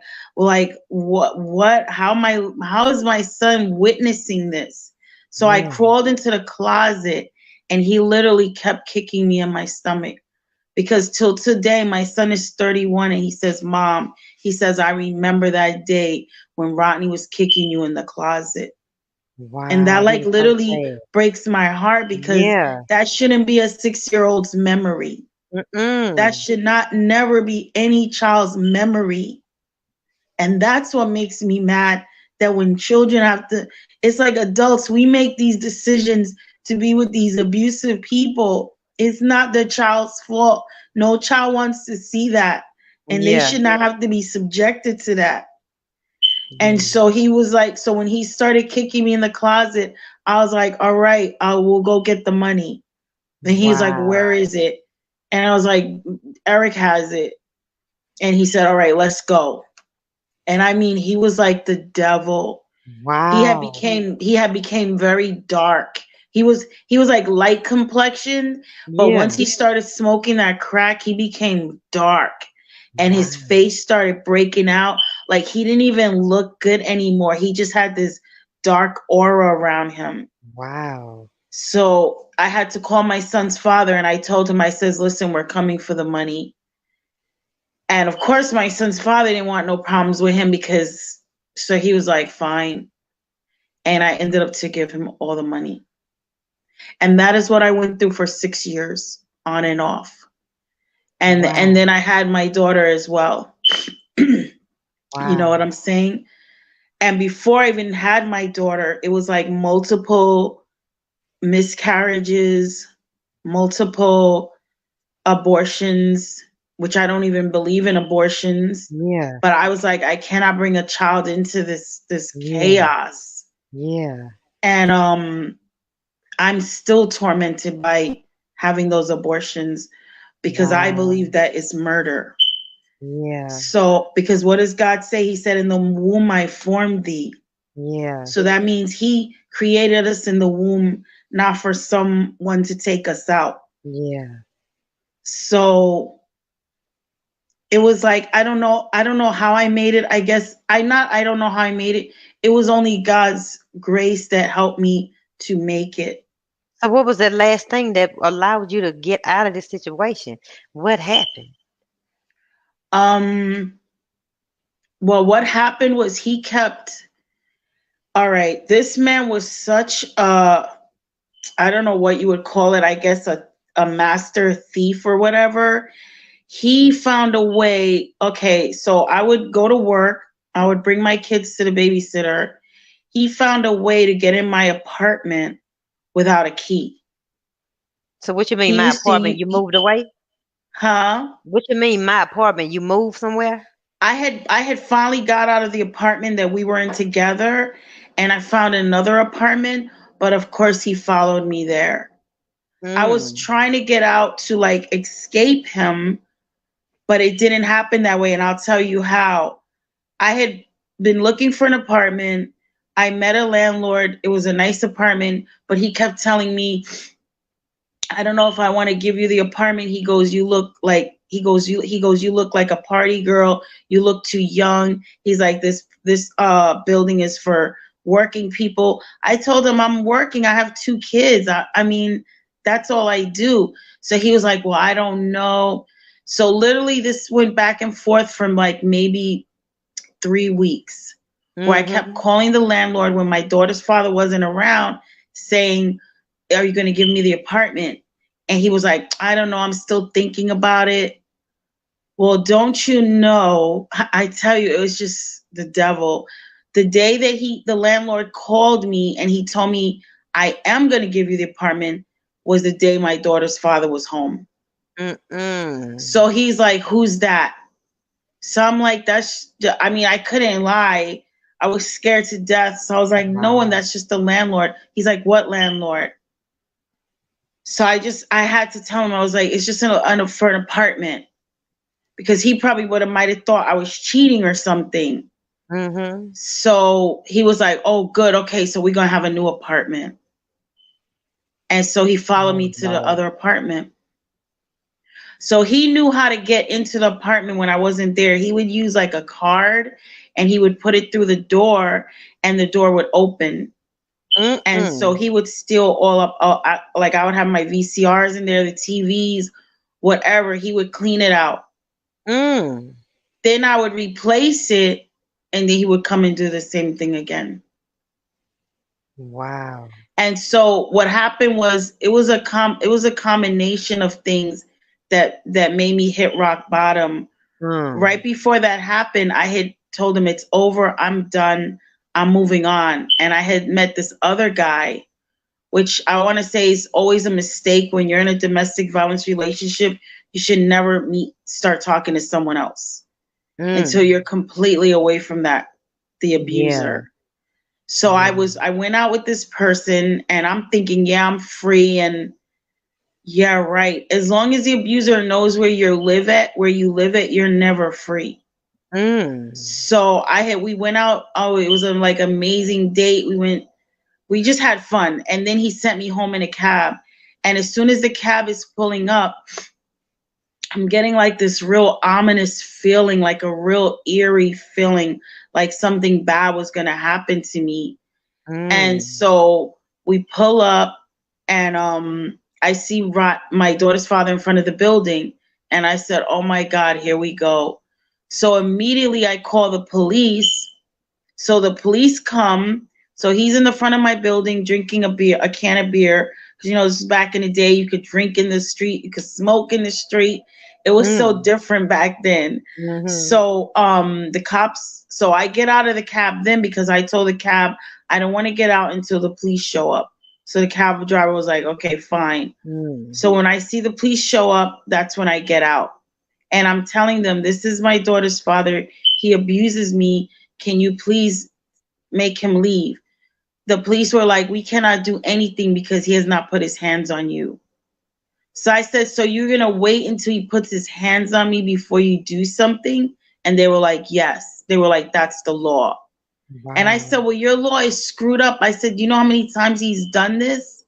what, how is my son witnessing this? So I crawled into the closet, and he literally kept kicking me in my stomach, because till today, my son is 31, and he says, Mom, he says, I remember that day when Rodney was kicking you in the closet. Wow, and that like literally breaks my heart, because that shouldn't be a 6-year-old's memory. That should never be any child's memory. And that's what makes me mad, that when children it's like adults, we make these decisions to be with these abusive people. It's not the child's fault. No child wants to see that. And they should not have to be subjected to that. And so he was like, so when he started kicking me in the closet, I was like, all right, I will go get the money. And he was like, where is it? And I was like, Eric has it. And he said, all right, let's go. And I mean, he was like the devil. Wow. He had became very dark. He was like light complexion, but once he started smoking that crack, he became dark. And his face started breaking out. Like he didn't even look good anymore. He just had this dark aura around him. Wow. So I had to call my son's father, and I told him, I says, listen, we're coming for the money. And of course, my son's father didn't want no problems with him, so he was like, fine. And I ended up to give him all the money. And that is what I went through for 6 years, on and off. And then I had my daughter as well. You know what I'm saying? And before I even had my daughter, it was like multiple miscarriages, multiple abortions, which I don't even believe in abortions. Yeah. But I was like, I cannot bring a child into this chaos. Yeah. And I'm still tormented by having those abortions, because I believe that it's murder. Yeah. So, because what does God say? He said, in the womb I formed thee. Yeah. So that means he created us in the womb, not for someone to take us out. Yeah. So it was like, I don't know how I made it. I guess I don't know how I made it. It was only God's grace that helped me to make it. So what was that last thing that allowed you to get out of this situation? What happened? Well, what happened was all right, this man was such I don't know what you would call it, I guess a master thief or whatever. he found a way. Okay, so I would go to work. I would bring my kids to the babysitter. He found a way to get in my apartment without a key. So what you mean, He my used to, apartment? You moved away? huh? What you mean, my apartment? You moved somewhere? I had finally got out of the apartment that we were in together, and I found another apartment, but of course he followed me there. I was trying to get out to like escape him, but it didn't happen that way, and I'll tell you how. I had been looking for an apartment. I met a landlord. It was a nice apartment, but he kept telling me, I don't know if I want to give you the apartment. He goes, you look like, you look like a party girl. You look too young. He's like, this building is for working people. I told him I'm working. I have 2 kids. I mean, that's all I do. So he was like, well, I don't know. So literally this went back and forth from like maybe 3 weeks, where I kept calling the landlord when my daughter's father wasn't around, saying, are you going to give me the apartment? And he was like, I don't know. I'm still thinking about it. Well, don't you know, I tell you, it was just the devil. The day that the landlord called me and he told me, I am going to give you the apartment, was the day my daughter's father was home. So he's like, who's that? So I'm like, I couldn't lie. I was scared to death. So I was like, no one, that's just the landlord. He's like, what landlord? So I had to tell him, I was like, it's just for an apartment. Because he probably might have thought I was cheating or something. So he was like, oh, good. Okay, so we're going to have a new apartment. And so he followed me to the other apartment. So he knew how to get into the apartment when I wasn't there. He would use like a card and he would put it through the door and the door would open. And so he would steal all up, like I would have my VCRs in there, the TVs, whatever. He would clean it out. Then I would replace it and then he would come and do the same thing again. Wow. And so what happened was it was a combination of things that made me hit rock bottom. Right before that happened, I had told him it's over, I'm done, I'm moving on. And I had met this other guy, which I want to say is always a mistake when you're in a domestic violence relationship. You should never start talking to someone else until you're completely away from the abuser. So I went out with this person and I'm thinking, yeah, I'm free. And yeah, right. As long as the abuser knows where you live at, you're never free. So we went out. Oh, it was a like amazing date. We just had fun. And then he sent me home in a cab. And as soon as the cab is pulling up, I'm getting like this real ominous feeling, like a real eerie feeling, like something bad was going to happen to me. And so we pull up and I see my daughter's father in front of the building. And I said, oh my God, here we go. So immediately I call the police. So the police come. So he's in the front of my building drinking a can of beer. Because, this is back in the day, you could drink in the street, you could smoke in the street. It was so different back then. So the cops, so I get out of the cab then because I told the cab I don't want to get out until the police show up. So the cab driver was like, okay, fine. So when I see the police show up, that's when I get out. And I'm telling them, this is my daughter's father. He abuses me. Can you please make him leave? The police were like, we cannot do anything because he has not put his hands on you. So I said, so you're going to wait until he puts his hands on me before you do something? And they were like, yes. They were like, that's the law. Wow. And I said, well, your law is screwed up. I said, you know how many times he's done this?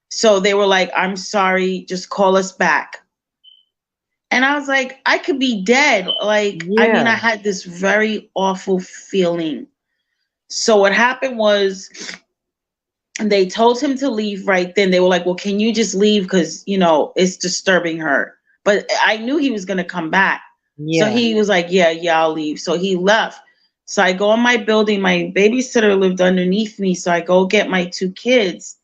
So they were like, I'm sorry, just call us back. And I was like, I could be dead. Like, I had this very awful feeling. So what happened was they told him to leave right then. They were like, well, can you just leave? Because, it's disturbing her. But I knew he was going to come back. So he was like, yeah, I'll leave. So he left. So I go in my building. My babysitter lived underneath me. So I go get my 2 kids.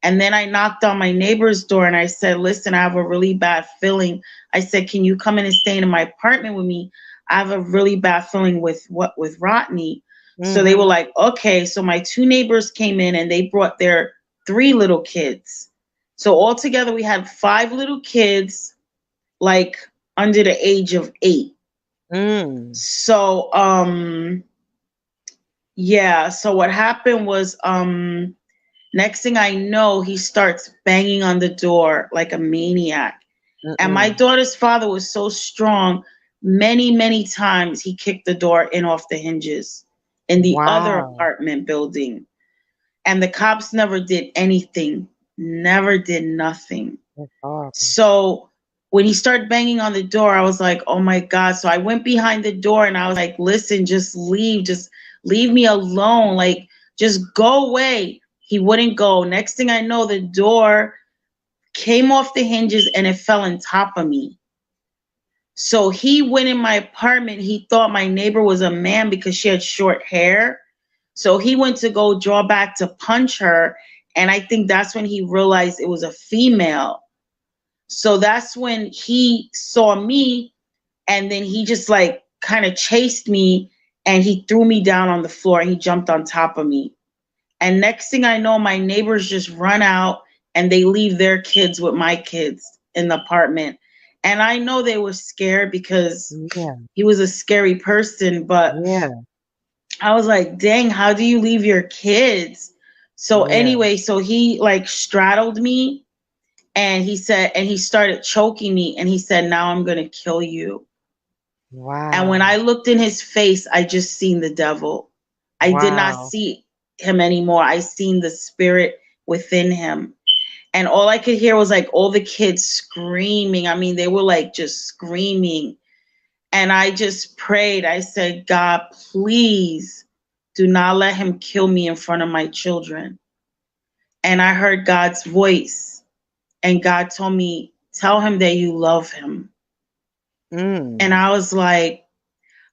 And then I knocked on my neighbor's door and I said, listen, I have a really bad feeling. I said, can you come in and stay in my apartment with me? I have a really bad feeling with Rodney. So they were like, okay. So my 2 neighbors came in and they brought their 3 little kids. So altogether we had 5 little kids, like under the age of 8. So yeah, so what happened was next thing I know, he starts banging on the door like a maniac. And my daughter's father was so strong, many times he kicked the door in off the hinges in the other apartment building. And the cops never did anything, never did nothing. So when he started banging on the door, I was like, oh my God. So I went behind the door and I was like, listen, just leave me alone. Like, just go away. He wouldn't go. Next thing I know, the door came off the hinges and it fell on top of me. So he went in my apartment. He thought my neighbor was a man because she had short hair. So he went to go draw back to punch her. And I think that's when he realized it was a female. So that's when he saw me, and then he just like kind of chased me and he threw me down on the floor. He jumped on top of me. And next thing I know, my neighbors just run out and they leave their kids with my kids in the apartment. And I know they were scared because he was a scary person, but I was like, dang, how do you leave your kids? So anyway, so he like straddled me. And he said, and he started choking me and he said, now I'm going to kill you. Wow. And when I looked in his face, I just seen the devil. I did not see him anymore. I seen the spirit within him. And all I could hear was like all the kids screaming. I mean, they were like just screaming. And I just prayed. I said, God, please do not let him kill me in front of my children. And I heard God's voice. And God told me, tell him that you love him. And I was like,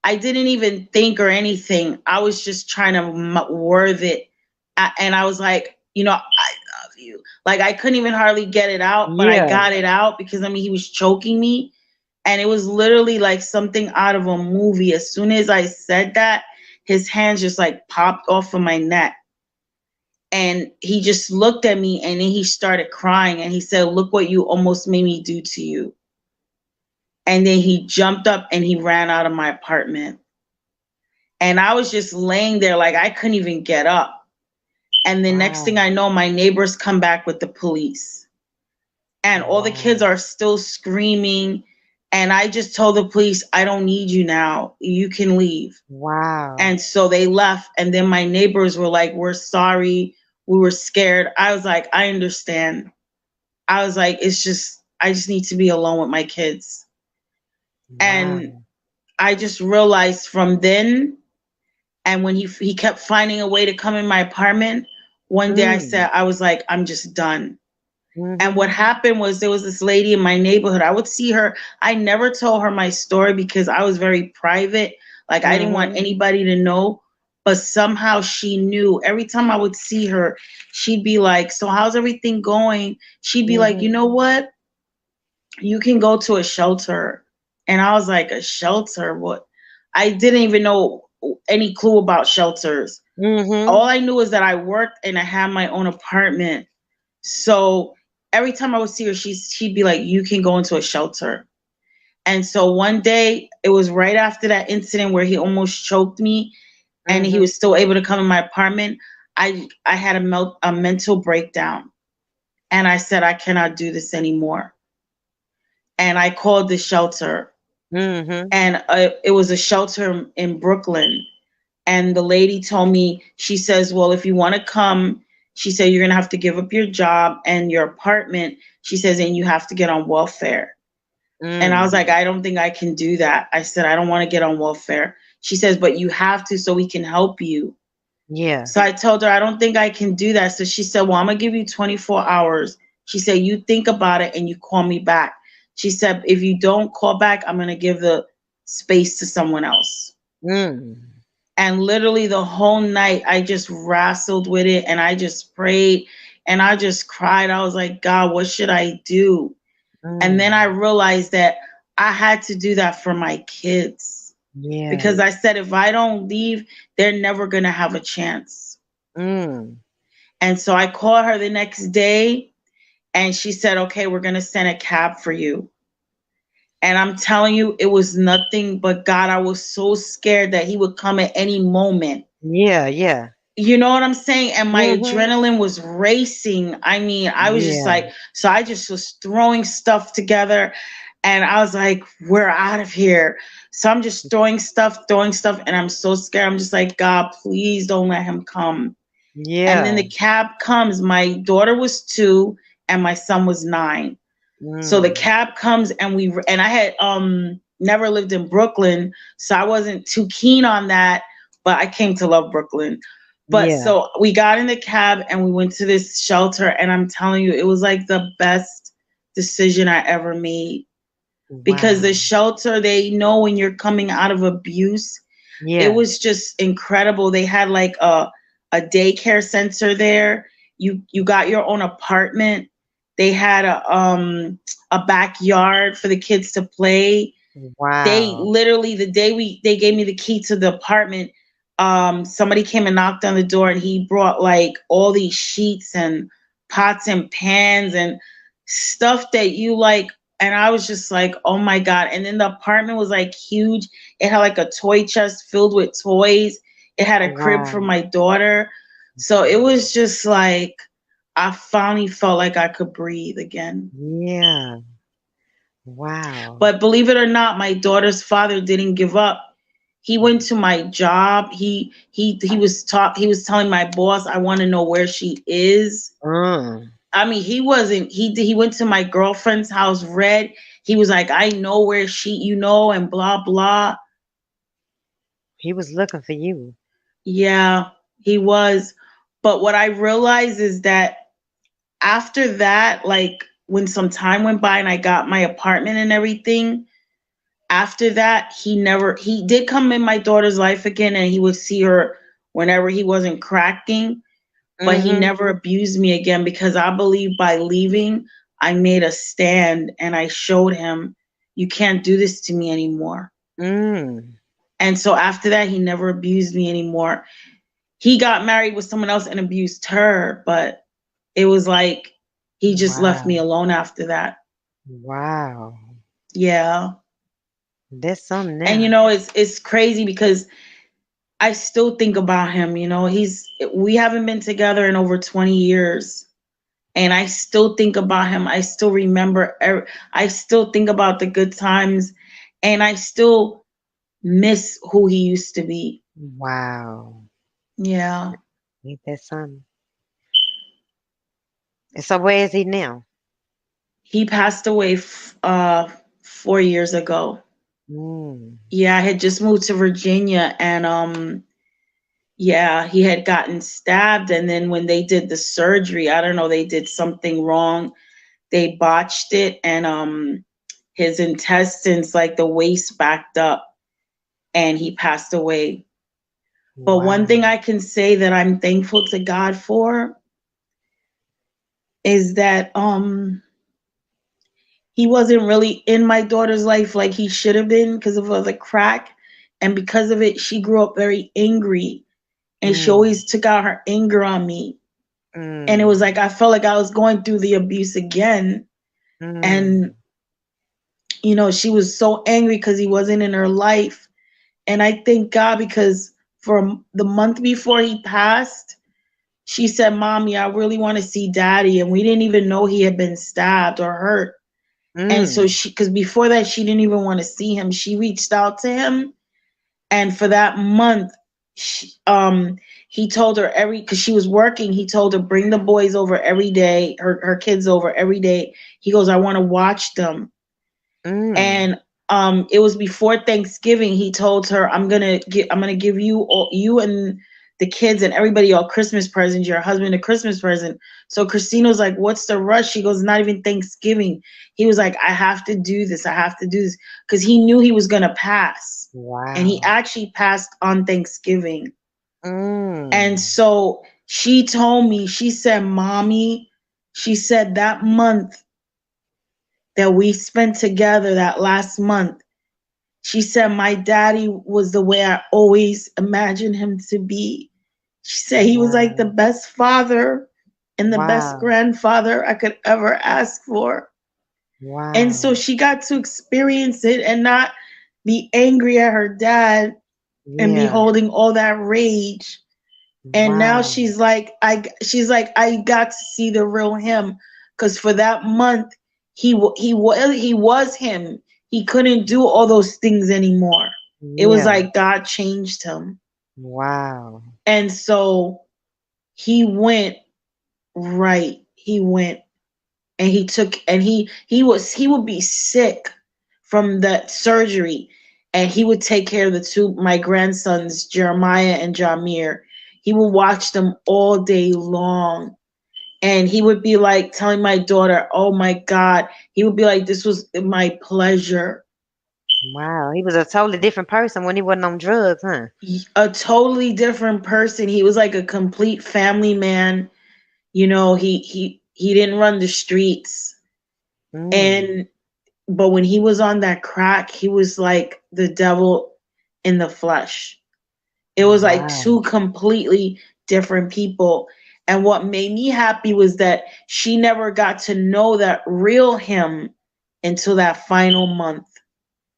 I didn't even think or anything. I was just trying to word it. And I was like, you know, I love you. Like, I couldn't even hardly get it out, but I got it out because, I mean, he was choking me. And it was literally like something out of a movie. As soon as I said that, his hands just like popped off of my neck. And he just looked at me and then he started crying and he said, look what you almost made me do to you. And then he jumped up and he ran out of my apartment. And I was just laying there like I couldn't even get up. And the next thing I know, my neighbors come back with the police. And all the kids are still screaming. And I just told the police, I don't need you now. You can leave. Wow. And so they left. And then my neighbors were like, we're sorry. We were scared. I was like, I understand. I was like, I just need to be alone with my kids. Wow. And I just realized from then, and when he kept finding a way to come in my apartment, one day I was like, I'm just done. And what happened was there was this lady in my neighborhood. I would see her. I never told her my story because I was very private. Like I didn't want anybody to know, but somehow she knew. Every time I would see her, she'd be like, so how's everything going? She'd be like, you know what? You can go to a shelter. And I was like, a shelter? What? I didn't even know any clue about shelters. All I knew is that I worked and I had my own apartment. So every time I would see her, she'd be like, you can go into a shelter. And so one day, it was right after that incident where he almost choked me and he was still able to come in my apartment. I had a mental breakdown. And I said, I cannot do this anymore. And I called the shelter. And it was a shelter in Brooklyn. And the lady told me, she says, well, if you want to come, she said, you're going to have to give up your job and your apartment. She says, and you have to get on welfare. And I was like, I don't think I can do that. I said, I don't want to get on welfare. She says, but you have to so we can help you. Yeah. So I told her, I don't think I can do that. So she said, well, I'm going to give you 24 hours. She said, you think about it and you call me back. She said, if you don't call back, I'm going to give the space to someone else. And literally the whole night, I just wrestled with it and I just prayed and I just cried. I was like, God, what should I do? And then I realized that I had to do that for my kids. Yeah. Because I said, if I don't leave, they're never going to have a chance. Mm. And so I called her the next day and she said, okay, we're going to send a cab for you. And I'm telling you, it was nothing but God. I was so scared that he would come at any moment. Yeah, yeah. You know what I'm saying? And my Mhm. adrenaline was racing. I mean, I was just Yeah. like, so I just was throwing stuff together. And I was like, we're out of here. So I'm just throwing stuff. And I'm so scared. I'm just like, God, please don't let him come. Yeah. And then the cab comes. My daughter was 2 and my son was 9. So the cab comes and I had never lived in Brooklyn, so I wasn't too keen on that, but I came to love Brooklyn. But Yeah. so we got in the cab and we went to this shelter, and I'm telling you, it was like the best decision I ever made. Because the shelter, they know when you're coming out of abuse. Yeah. It was just incredible. They had like a daycare center there. You got your own apartment. They had a backyard for the kids to play. Wow. They literally, the day they gave me the key to the apartment, somebody came and knocked on the door, and he brought like all these sheets and pots and pans and stuff that you like. And I was just like, oh my God. And then the apartment was like huge. It had like a toy chest filled with toys. It had a crib for my daughter. So it was just like, I finally felt like I could breathe again. Yeah. Wow. But believe it or not, my daughter's father didn't give up. He went to my job. He was telling my boss, I want to know where she is. I mean, he went to my girlfriend's house, Red. He was like, I know where she, and blah, blah. He was looking for you. Yeah, he was. But what I realized is that after that, like when some time went by and I got my apartment and everything, after that, he did come in my daughter's life again, and he would see her whenever he wasn't cracking. But he never abused me again, because I believe by leaving, I made a stand and I showed him, you can't do this to me anymore. And so after that, he never abused me anymore. He got married with someone else and abused her, but it was like he just left me alone after that. Wow. Yeah. There's something there. And it's crazy because I still think about him. We haven't been together in over 20 years. And I still think about him. I still remember, I still think about the good times, and I still miss who he used to be. Wow. Yeah. Ain't that something? And so where is he now? He passed away 4 years ago. Yeah, I had just moved to Virginia, and yeah, he had gotten stabbed, and then when they did the surgery, I don't know, they did something wrong. They botched it, and his intestines, like the waist, backed up, and he passed away. But one thing I can say that I'm thankful to God for is that he wasn't really in my daughter's life like he should have been because of the crack, and because of it, she grew up very angry. And she always took out her anger on me. And it was like, I felt like I was going through the abuse again. And, she was so angry because he wasn't in her life. And I thank God, because for the month before he passed, she said, Mommy, I really want to see Daddy. And we didn't even know he had been stabbed or hurt. And so because before that, she didn't even want to see him. She reached out to him. And for that month, he told her because she was working, he told her, bring the boys over every day, her kids over every day. He goes, I want to watch them. And it was before Thanksgiving. He told her, I'm gonna give you and the kids and everybody all Christmas presents, your husband a Christmas present. So Christina was like, what's the rush? She goes, not even Thanksgiving. He was like, I have to do this, because he knew he was gonna pass. Wow. And he actually passed on Thanksgiving. And so she told me, she said, Mommy, she said that month that we spent together that last month, she said, my daddy was the way I always imagined him to be. She said he was like the best father and the best grandfather I could ever ask for. Wow. And so she got to experience it and not be angry at her dad and be holding all that rage. And now she's like, I got to see the real him, because for that month he was him. He couldn't do all those things anymore. It was like God changed him. Wow. And so he went right. He went and he took, and he would be sick from that surgery, and he would take care of my grandsons, Jeremiah and Jamir. He would watch them all day long. And he would be like telling my daughter, oh my God, he would be like, this was my pleasure. Wow. He was a totally different person when he wasn't on drugs, huh? A totally different person. He was like a complete family man. You know, he didn't run the streets. But when he was on that crack, he was like the devil in the flesh. It was like two completely different people. And what made me happy was that she never got to know that real him until that final month.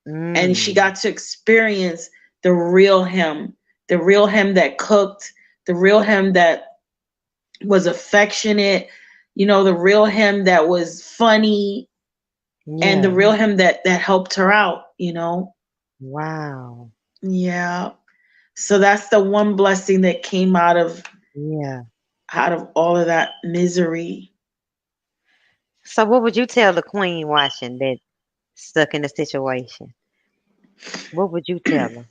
And she got to experience the real him that cooked, the real him that was affectionate, you know, the real him that was funny, and the real him that helped her out, you know. Wow. Yeah. So that's the one blessing that came out of all of that misery. So what would you tell the queen watching that stuck in the situation? What would you tell her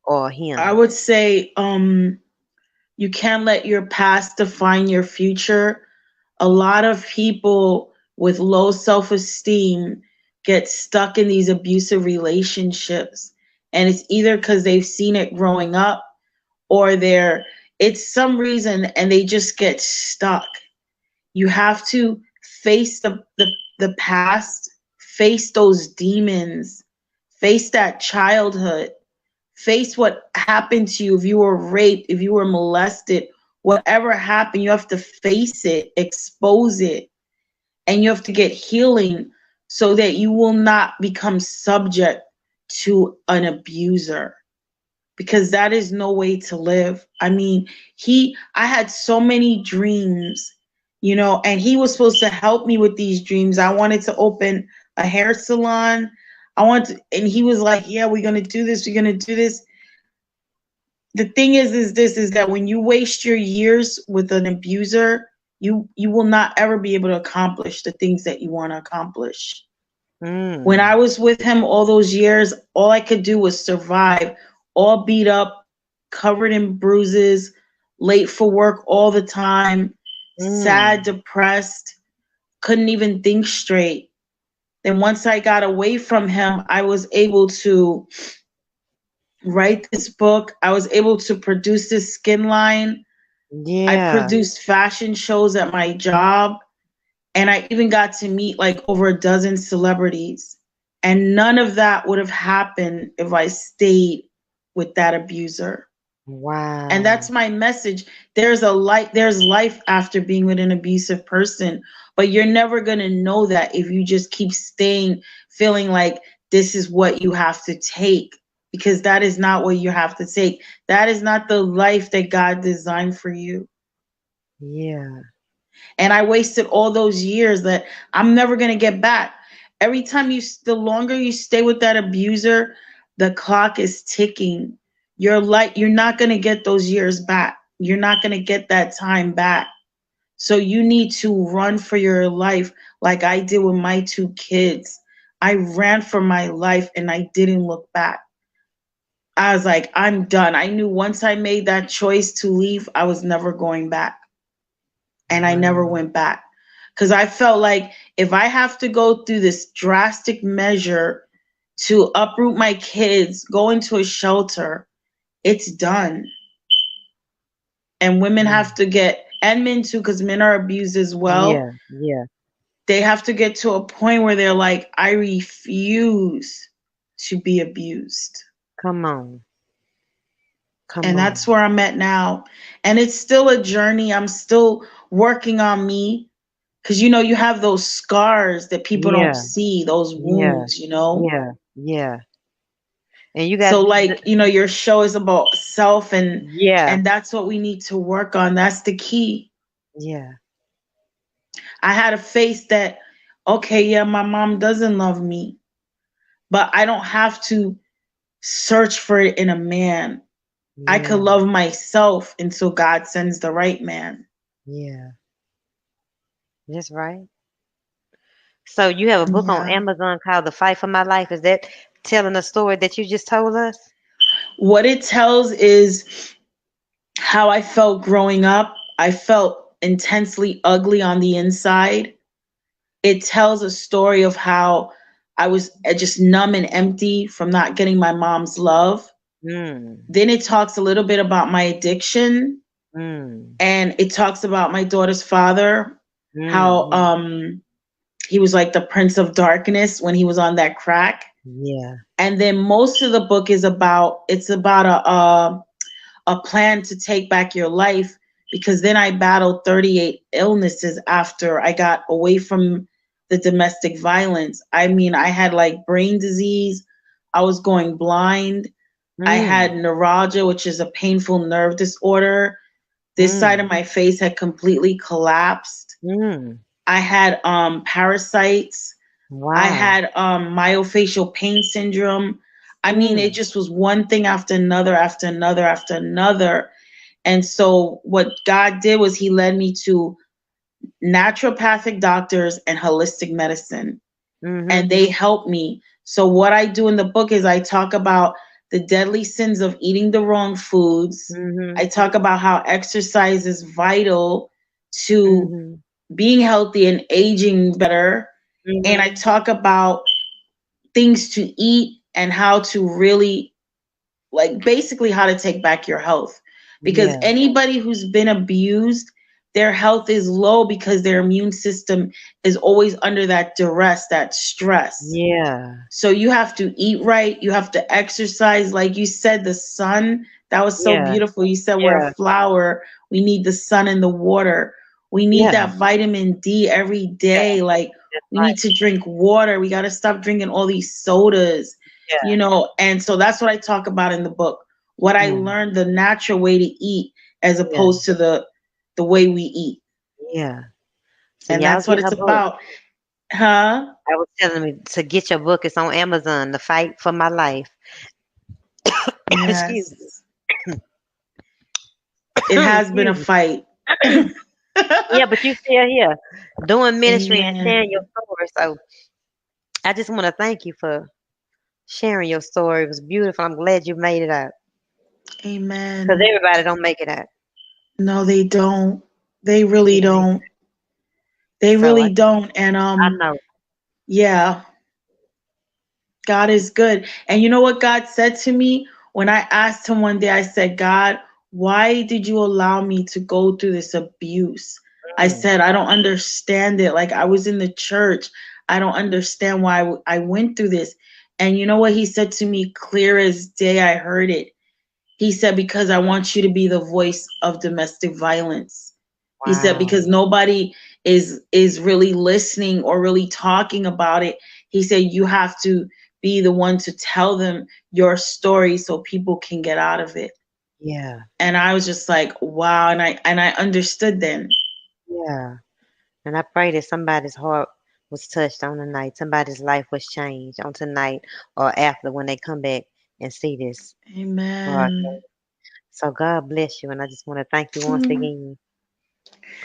or him? I would say you can't let your past define your future. A lot of people with low self-esteem get stuck in these abusive relationships. And it's either because they've seen it growing up, or it's some reason and they just get stuck. You have to face the past, face those demons, face that childhood, face what happened to you. If you were raped, if you were molested, whatever happened, you have to face it, expose it, and you have to get healing so that you will not become subject to an abuser, because that is no way to live. I mean, I had so many dreams, you know, and he was supposed to help me with these dreams. I wanted to open a hair salon. And he was like, yeah, we're going to do this. We're going to do this. The thing is that when you waste your years with an abuser, you will not ever be able to accomplish the things that you want to accomplish. When I was with him all those years, all I could do was survive, all beat up, covered in bruises, late for work all the time, sad, depressed, couldn't even think straight. Then once I got away from him, I was able to write this book. I was able to produce this skin line. I produced fashion shows at my job. And I even got to meet like over a dozen celebrities. And none of that would have happened if I stayed with that abuser. Wow. And that's my message. There's life after being with an abusive person, but you're never going to know that if you just keep staying, feeling like this is what you have to take, because that is not what you have to take. That is not the life that God designed for you. Yeah. And I wasted all those years that I'm never going to get back. Every time the longer you stay with that abuser, the clock is ticking. You're not going to get those years back. You're not going to get that time back. So you need to run for your life like I did with my 2 kids. I ran for my life and I didn't look back. I was like, I'm done. I knew once I made that choice to leave, I was never going back. And I never went back, because I felt like if I have to go through this drastic measure to uproot my kids, go into a shelter, it's done. And women have to and men too, because men are abused as well. Yeah. they have to get to a point where they're like, I refuse to be abused. Come on. And that's where I'm at now. And it's still a journey. I'm still working on me. Because, you know, you have those scars that people don't see, those wounds, you know? Yeah. And you got so like, you know, your show is about self and that's what we need to work on. That's the key. Yeah. I had to face that, okay, yeah, my mom doesn't love me, but I don't have to search for it in a man. I could love myself until God sends the right man. Yeah. That's right. So you have a book on Amazon called The Fight for My Life. Is that telling a story that you just told us? What it tells is how I felt growing up. I felt intensely ugly on the inside. It tells a story of how I was just numb and empty from not getting my mom's love. Then it talks a little bit about my addiction. And it talks about my daughter's father, how he was like the prince of darkness when he was on that crack. Yeah. And then most of the book is about a plan to take back your life, because then I battled 38 illnesses after I got away from the domestic violence. I mean, I had like brain disease. I was going blind. I had neuralgia, which is a painful nerve disorder. This side of my face had completely collapsed. I had parasites. Wow. I had myofascial pain syndrome. I mean, it just was one thing after another, after another, after another. And so what God did was he led me to naturopathic doctors and holistic medicine. And they helped me. So what I do in the book is I talk about the deadly sins of eating the wrong foods. I talk about how exercise is vital to being healthy and aging better. And I talk about things to eat and how to really, like, basically how to take back your health. Because anybody who's been abused, their health is low because their immune system is always under that duress, that stress. Yeah. So you have to eat right. You have to exercise. Like you said, the sun, that was so beautiful. You said we're a flower. We need the sun and the water. We need that vitamin D every day. Like we need to drink water. We got to stop drinking all these sodas, you know? And so that's what I talk about in the book. What I learned, the natural way to eat as opposed to the way we eat. Yeah. So and that's what it's about. Huh? I was telling me to get your book. It's on Amazon, The Fight for My Life. Excuse me. It has been a fight. Yeah, but you still here doing ministry and sharing your story. So I just want to thank you for sharing your story. It was beautiful. I'm glad you made it out. Amen. Because everybody don't make it out. No, they don't. They really don't. They really don't. And I know. Yeah. God is good. And you know what God said to me when I asked him one day? I said, God, why did you allow me to go through this abuse? I said, I don't understand it. Like, I was in the church. I don't understand why I went through this. And you know what he said to me, clear as day? I heard it. He said, because I want you to be the voice of domestic violence. Wow. He said, because nobody is really listening or really talking about it. He said, you have to be the one to tell them your story so people can get out of it. Yeah. And I was just like, wow. And I understood then. Yeah. And I pray that somebody's heart was touched on tonight. Somebody's life was changed on tonight or after when they come back and see this. Amen. So God bless you. And I just want to thank you once again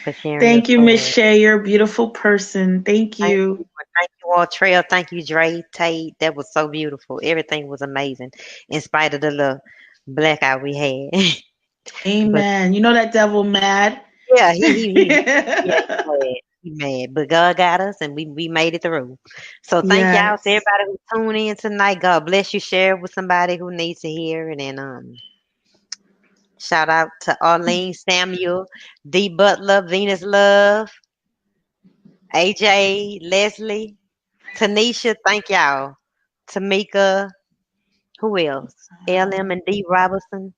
for sharing. Thank you, Miss Shei. You're a beautiful person. Thank you. Thank you, Waltrell. Thank you, Dray Tate. That was so beautiful. Everything was amazing in spite of the little blackout we had. Amen. You know that devil mad? Yeah, he mad. But God got us and we made it through. So thank y'all to everybody who tuned in tonight. God bless you. Share it with somebody who needs to hear it. And shout out to Arlene, Samuel, D Butler, Venus Love, AJ, Leslie, Tanisha, thank y'all. Tamika, who else? LM and D Robertson,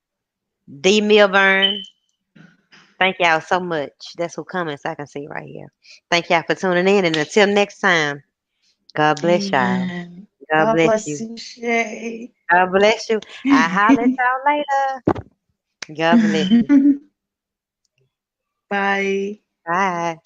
D Milburn. Thank y'all so much. That's who comments I can see right here. Thank y'all for tuning in. And until next time, God bless y'all. Amen. God God bless bless you. you, Shay. God bless you. I'll holler at y'all later. God bless you. Bye. Bye.